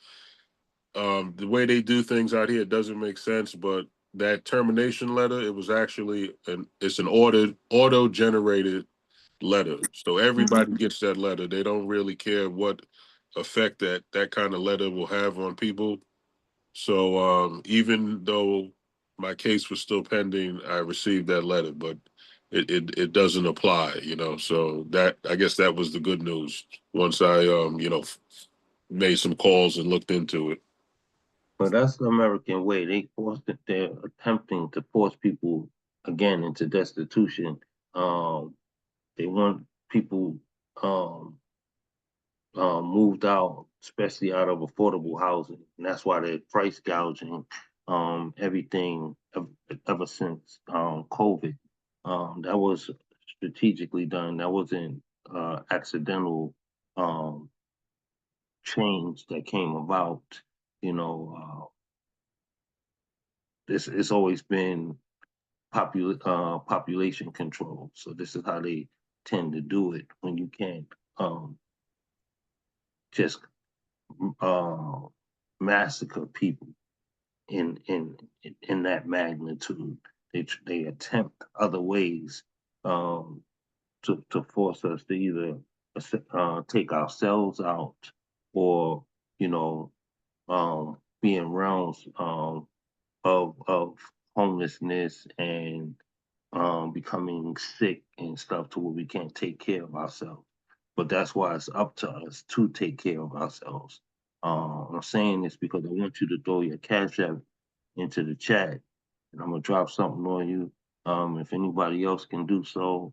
the way they do things out here doesn't make sense. But that termination letter, it was actually it's an auto generated letter, so everybody gets that letter. They don't really care what effect that kind of letter will have on people. So even though my case was still pending, I received that letter, but it doesn't apply, you know. So that, I guess, that was the good news once I made some calls and looked into it. But that's the American way. They're attempting to force people again into destitution. They want people um, moved out, especially out of affordable housing, and that's why they're price gouging everything ever since COVID. That was strategically done. That wasn't accidental um, change that came about. You know, it's always been population control. So this is how they tend to do it when you can't just uh, massacre people in that magnitude. They attempt other ways to force us to either take ourselves out or you know be in realms of homelessness and becoming sick and stuff to where we can't take care of ourselves. But that's why it's up to us to take care of ourselves. I'm saying this because I want you to throw your cash app into the chat, and I'm gonna drop something on you. If anybody else can do so,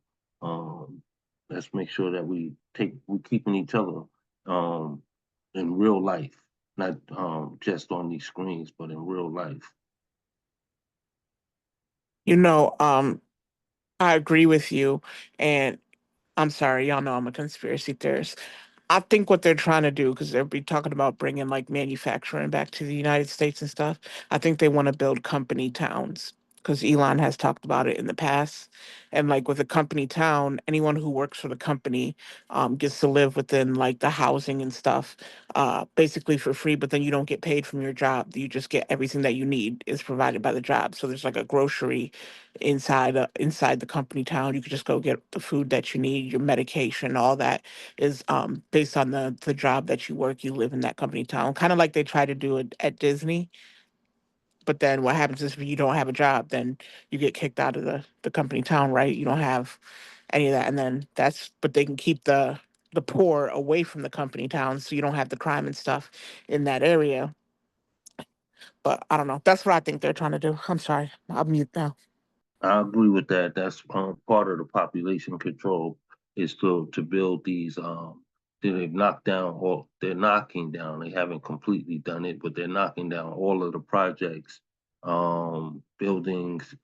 let's make sure that we're keeping each other in real life, not just on these screens, but in real life. You know, I agree with you. And I'm sorry, y'all know I'm a conspiracy theorist. I think what they're trying to do, because they'll be talking about bringing like manufacturing back to the United States and stuff. I think they want to build company towns because Elon has talked about it in the past. And like with a company town, anyone who works for the company gets to live within like the housing and stuff, basically for free. But then you don't get paid from your job. You just get everything that you need is provided by the job. So there's like a grocery inside the company town. You could just go get the food that you need, your medication, all that is based on the job that you work. You live in that company town, kind of like they try to do it at Disney. But then what happens is if you don't have a job, then you get kicked out of the company town, right? You don't have any of that, and then but they can keep the poor away from the company town, so you don't have the crime and stuff in that area. But I don't know. That's what I think they're trying to do. I'm sorry. I'll mute now. I agree with that. That's part of the population control is to build these. They've knocked down, or they're knocking down. They haven't completely done it, but they're knocking down all of the projects buildings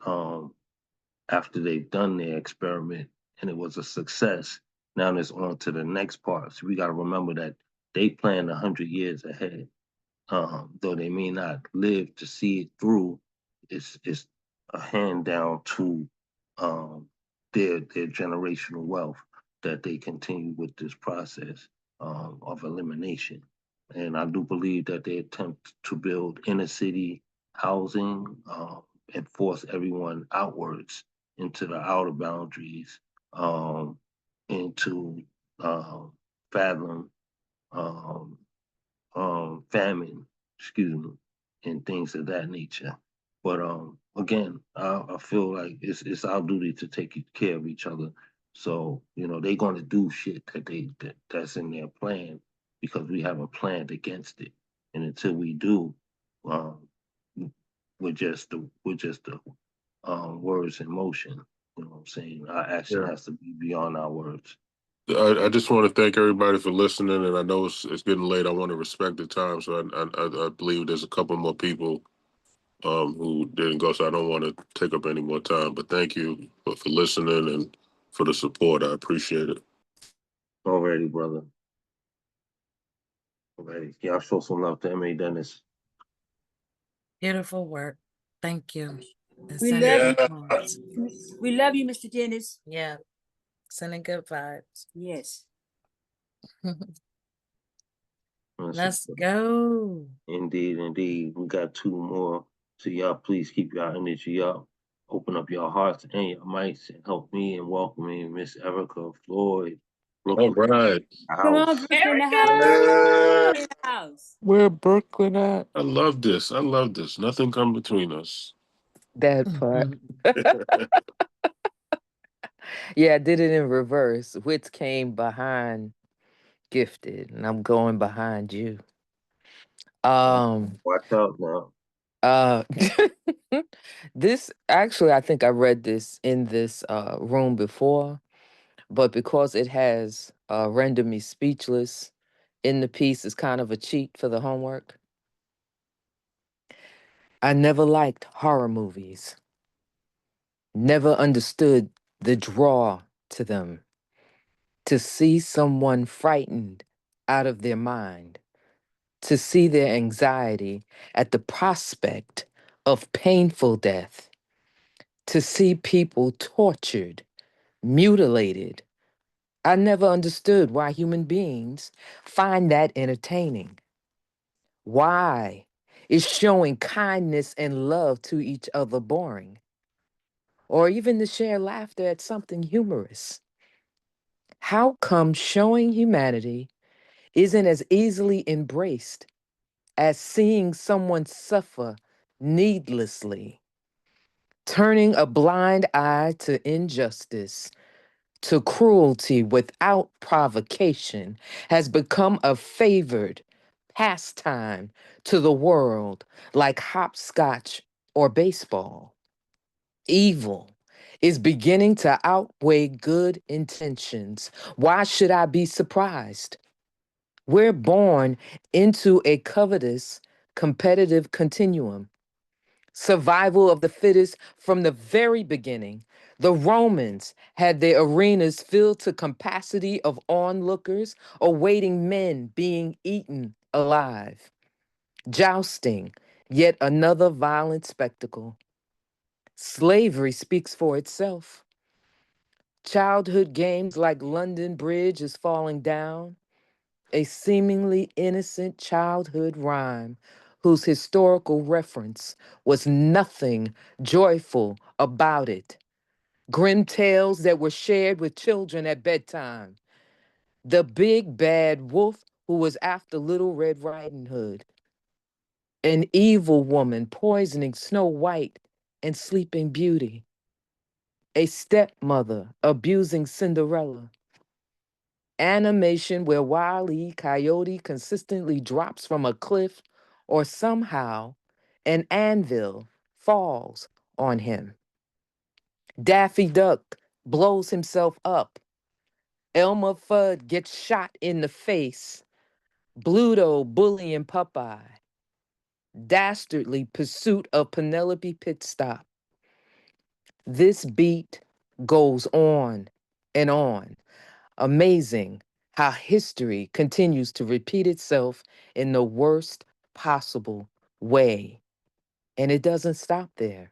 after they've done their experiment and it was a success. Now it's on to the next part. So we got to remember that they plan 100 years ahead. Though they may not live to see it through, it's a hand down to their generational wealth that they continue with this process of elimination. And I do believe that they attempt to build inner city housing and force everyone outwards into the outer boundaries, into fathom famine, excuse me, and things of that nature. But again, I feel like it's our duty to take care of each other. So they're gonna do shit that's in their plan because we haven't planned against it. And until we do, um, we're just the words in motion. You know what I'm saying? Our action has to be beyond our words. I just want to thank everybody for listening, and I know it's getting late. I want to respect the time, so I believe there's a couple more people who didn't go, so I don't want to take up any more time. But thank you for listening and for the support. I appreciate it. Alrighty, brother. Alrighty. Y'all show some love to M.A. Dennis. Beautiful work. Thank you. We love you. We love you, Mr. Dennis. Yeah. Sending good vibes. Yes. Let's go. Indeed, indeed. We got 2 more. So y'all please keep your energy up. Open up your hearts and your mics and help me in welcoming Miss Erica Floyd. All right. Come on, Brooklyn, the house. Where Brooklyn at? I love this. I love this. Nothing come between us. That part. Yeah, I did it in reverse. Witz came behind Gifted, and I'm going behind you. Watch out now. This actually, I think I read this in this room before, but because it has Render Me Speechless in the piece, it's kind of a cheat for the homework. I never liked horror movies. Never understood the draw to them. To see someone frightened out of their mind. To see their anxiety at the prospect of painful death. To see people tortured, mutilated. I never understood why human beings find that entertaining. Why is showing kindness and love to each other boring? Or even to share laughter at something humorous? How come showing humanity isn't as easily embraced as seeing someone suffer needlessly? Turning a blind eye to injustice, to cruelty without provocation has become a favored pastime to the world, like hopscotch or baseball. Evil is beginning to outweigh good intentions. Why should I be surprised? We're born into a covetous, competitive continuum. Survival of the fittest from the very beginning. The Romans had their arenas filled to capacity of onlookers, awaiting men being eaten alive. Jousting, yet another violent spectacle. Slavery speaks for itself. Childhood games like London Bridge is falling down, a seemingly innocent childhood rhyme whose historical reference was nothing joyful about it. Grim tales that were shared with children at bedtime. The big bad wolf who was after Little Red Riding Hood. An evil woman poisoning Snow White and Sleeping Beauty. A stepmother abusing Cinderella. Animation where Wile E. Coyote consistently drops from a cliff or somehow an anvil falls on him. Daffy Duck blows himself up. Elmer Fudd gets shot in the face. Bluto bullying Popeye. dastardly pursuit of Penelope Pitstop. This beat goes on and on. Amazing how history continues to repeat itself in the worst possible way. And it doesn't stop there.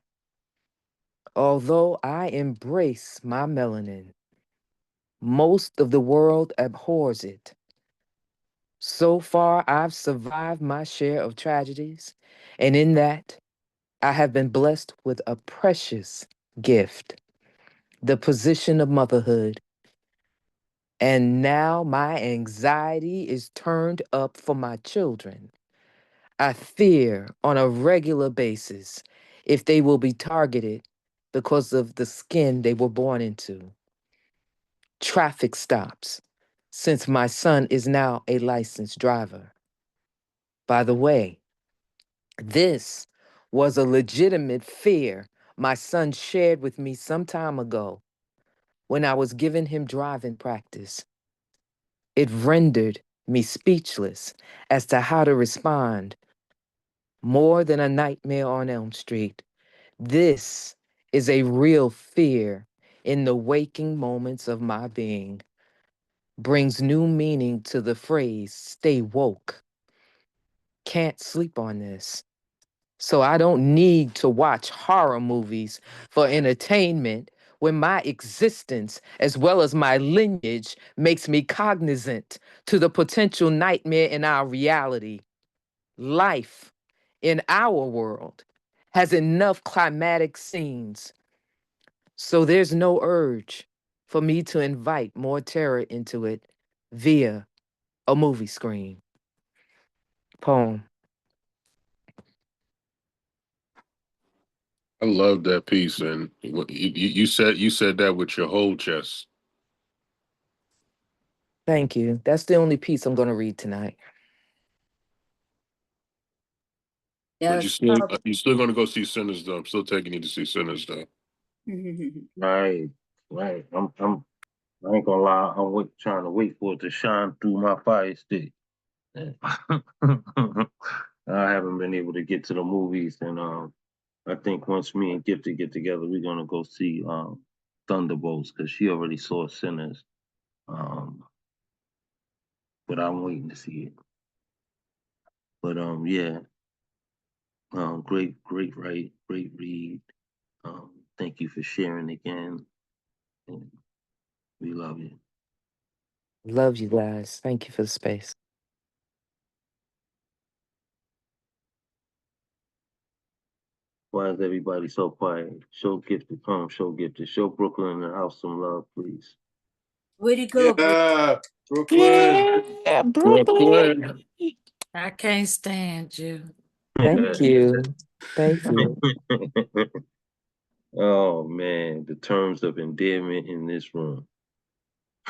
Although I embrace my melanin, most of the world abhors it. So far, I've survived my share of tragedies, and in that, I have been blessed with a precious gift, the position of motherhood. And now my anxiety is turned up for my children. I fear on a regular basis if they will be targeted because of the skin they were born into. Traffic stops, since my son is now a licensed driver. By the way, this was a legitimate fear my son shared with me some time ago when I was giving him driving practice. It rendered me speechless as to how to respond. More than a nightmare on Elm Street, this is a real fear in the waking moments of my being. Brings new meaning to the phrase, stay woke. Can't sleep on this. So I don't need to watch horror movies for entertainment when my existence, as well as my lineage, makes me cognizant to the potential nightmare in our reality. Life in our world has enough climatic scenes, so there's no urge for me to invite more terror into it via a movie screen. Poem. I love that piece, and you said that with your whole chest. Thank you. That's the only piece I'm going to read tonight. But you still going to go see Sinners, though. I'm still taking you to see Sinners, though. Right, right. I ain't gonna lie. Trying to wait for it to shine through my fire stick. I haven't been able to get to the movies, and I think once me and Gifted get together, we're gonna go see Thunderbolts because she already saw Sinners. But I'm waiting to see it. But yeah, great write, great read. Thank you for sharing again, and we love you. Love you guys. Thank you for the space. Why is everybody so quiet? Show Gifted, show Gifted, show Brooklyn and the house some love, please. Way to go, Yeah, Brooklyn. Yeah, Brooklyn. I can't stand you. Thank you. Thank you. Oh man, the terms of endearment in this room.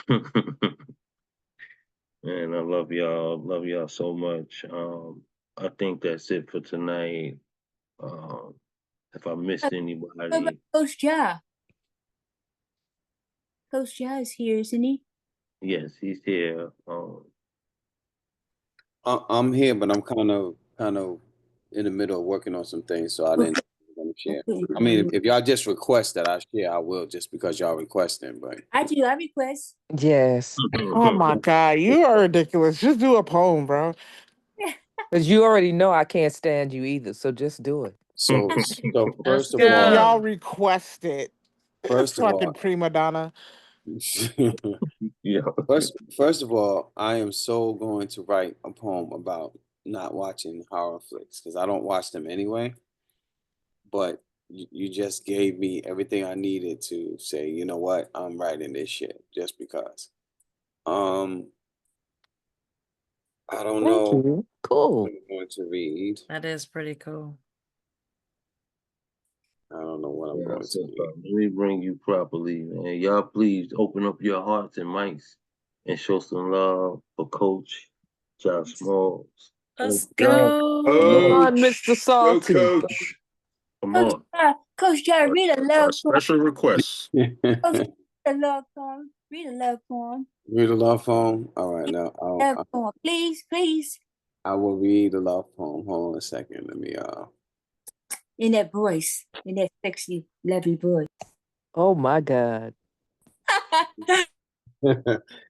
Man, I love y'all. Love y'all so much. I think that's it for tonight. If I missed anybody, Coach Ja. Coach Ja is here, isn't he? yes, he's here. I'm here, but I'm kind of in the middle of working on some things, so I didn't share. I mean, if y'all just request that I share, I will, just because y'all requesting. But I request. Yes. Oh my God, you are ridiculous. Just do a poem, bro. Because you already know I can't stand you either, so just do it. so first of go. all, Y'all request it. First of Fucking all, prima donna. Yeah. First of all, I am so going to write a poem about not watching horror flicks because I don't watch them anyway. But you just gave me everything I needed to say, you know what, I'm writing this shit just because. I don't Thank know you. Cool. what I'm going to read. That is pretty cool. I don't know what I'm going to read. Let me bring you properly, man. Y'all please open up your hearts and mics and show some love for Coach Josh Smalls. Let's Josh, go. Come on, Coach. Mr. Salty. Go, Coach. Come on. Coach Ja, read a A love poem. special request. Coach, read a love poem. Read a love poem. Read a love poem. All right, now Love poem. Please, please. I will read a love poem. Hold on a second. Let me In that voice, in that sexy, lovely voice. Oh my God.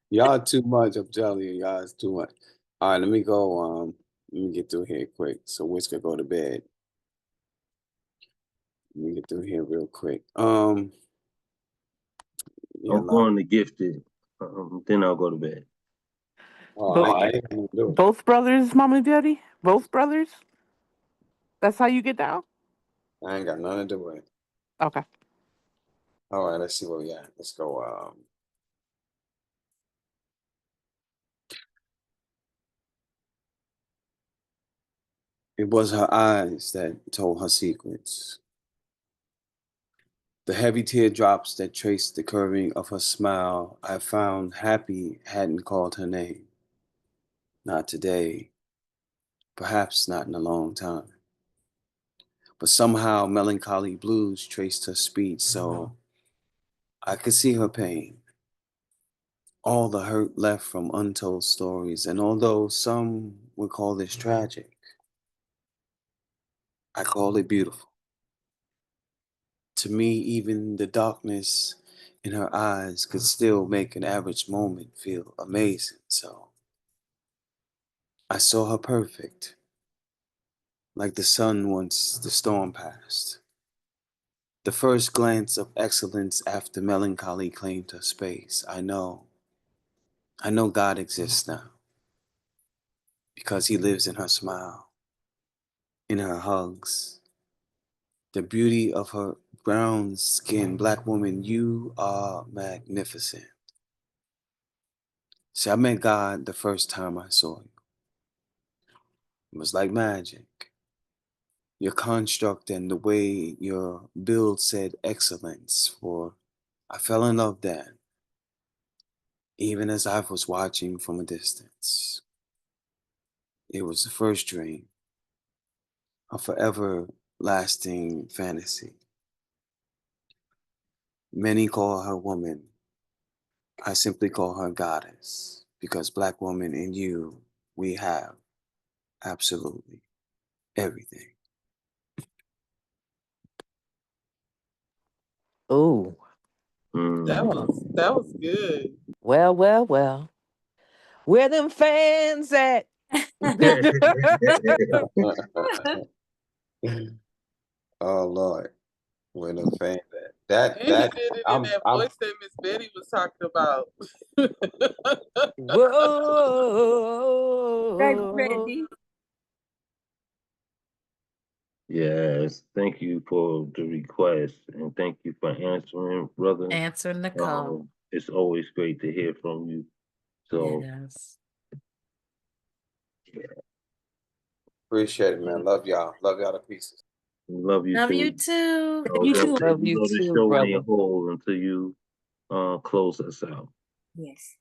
y'all too much. I'm telling you, y'all is too much. All right, let me go. Let me get through here quick so Witz could go to bed. Let me get through here real quick. Yeah, I'm going to Gifted. Then I'll go to bed. Oh, I ain't gonna do it. Both brothers, Mama and Daddy? Both brothers? That's how you get down? I ain't got nothing to do with it. Okay. All right, let's see where we at. Let's go. It was her eyes that told her secrets. The heavy teardrops that traced the curving of her smile. I found happy hadn't called her name. Not today. Perhaps not in a long time. But somehow melancholy blues traced her speech, so I could see her pain. All the hurt left from untold stories, and although some would call this tragic, I call it beautiful. To me, even the darkness in her eyes could still make an average moment feel amazing, so I saw her perfect, like the sun once the storm passed. The first glance of excellence after melancholy claimed her space. I know God exists now, because he lives in her smile, in her hugs, the beauty of her brown skin. Black woman, you are magnificent. See, I met God the first time I saw you. It was like magic. Your construct and the way your build said excellence, for I fell in love then, even as I was watching from a distance. It was the first dream, a forever lasting fantasy. Many call her woman. I simply call her goddess, because Black woman in you, we have absolutely everything. Oh. That was good. Well, well, well. Where them fans at? Oh Lord, when a fan that And he did it in that voice that Miss Betty was talking about. Whoa. Yes, thank you for the request and thank you for answering, brother. Answering the call. It's always great to hear from you. So Yes. yeah, Appreciate it, man. Love y'all. Love y'all to pieces. love you Love too. you too. You too. Love You you know the too, show brother. ain't whole until you close us out. Yes.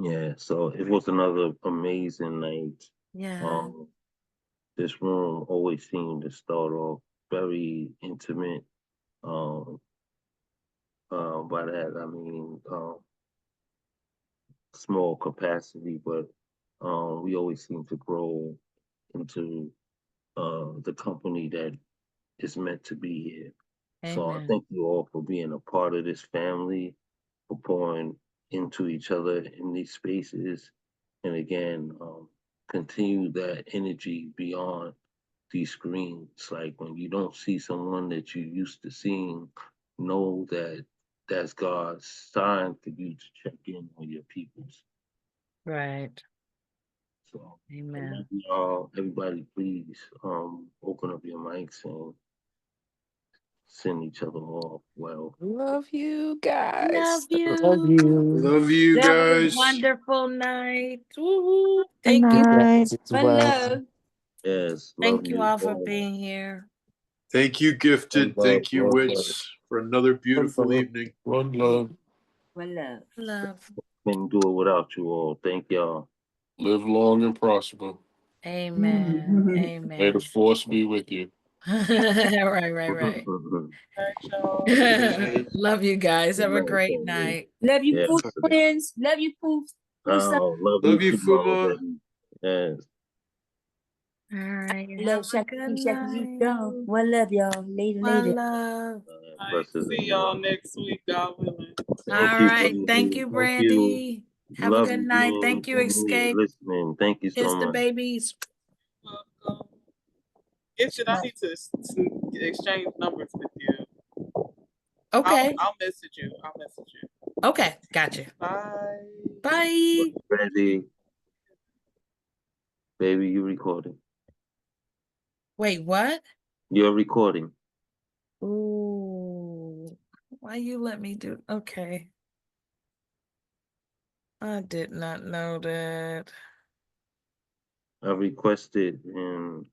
Yeah, so it was another amazing night. Yeah. This room always seemed to start off very intimate. By that I mean small capacity, but we always seem to grow into the company that is meant to be here. So I Amen. thank you all for being a part of this family, for pouring into each other in these spaces, and again, continue that energy beyond these screens. Like when you don't see someone that you used to seeing, know that that's God's sign for you to check in on your peoples. Right. So I Amen. love y'all. Everybody, please open up your mics and send each other off well. Love you guys. Love you. Love you. Love you That was a guys. wonderful night. Woo-hoo. Good Thank you. night. As One well. love. Yes, love Thank you you all for all. being here. Thank you, Gifted. One love, Thank you, one love. Witz, for another beautiful evening. One love. One love. Love. Couldn't do it without you all. Thank y'all. Live long and prosper. Amen. Mhm. May Amen. the force be with you. Right. Thanks, y'all. Love you guys. Have a Good night, great family. night. Love you, Yeah. Pooh friends. Love you, Pooh. Oh, love Love you you, too, Mama Fuba. Debbie. Yes. All right. Love Have a Shaka, good Shaka, you night. gone. One love, y'all. Later, One later. love. Blessings See and y'all love. next week, God willing. Thank All you, right. Brandy. Thank you, Thank you. Brandy. Have a Love good you night. being Thank you, with me, Escape. listening. Thank you so Kiss the much. babies. Welcome. I need to exchange numbers with you. Okay. I'll message you. Okay. Gotcha. Bye. Bye. Brandy, baby, you recording. Wait, what? You're recording. Ooh. Why you let me do? Okay. I did not know that. I requested and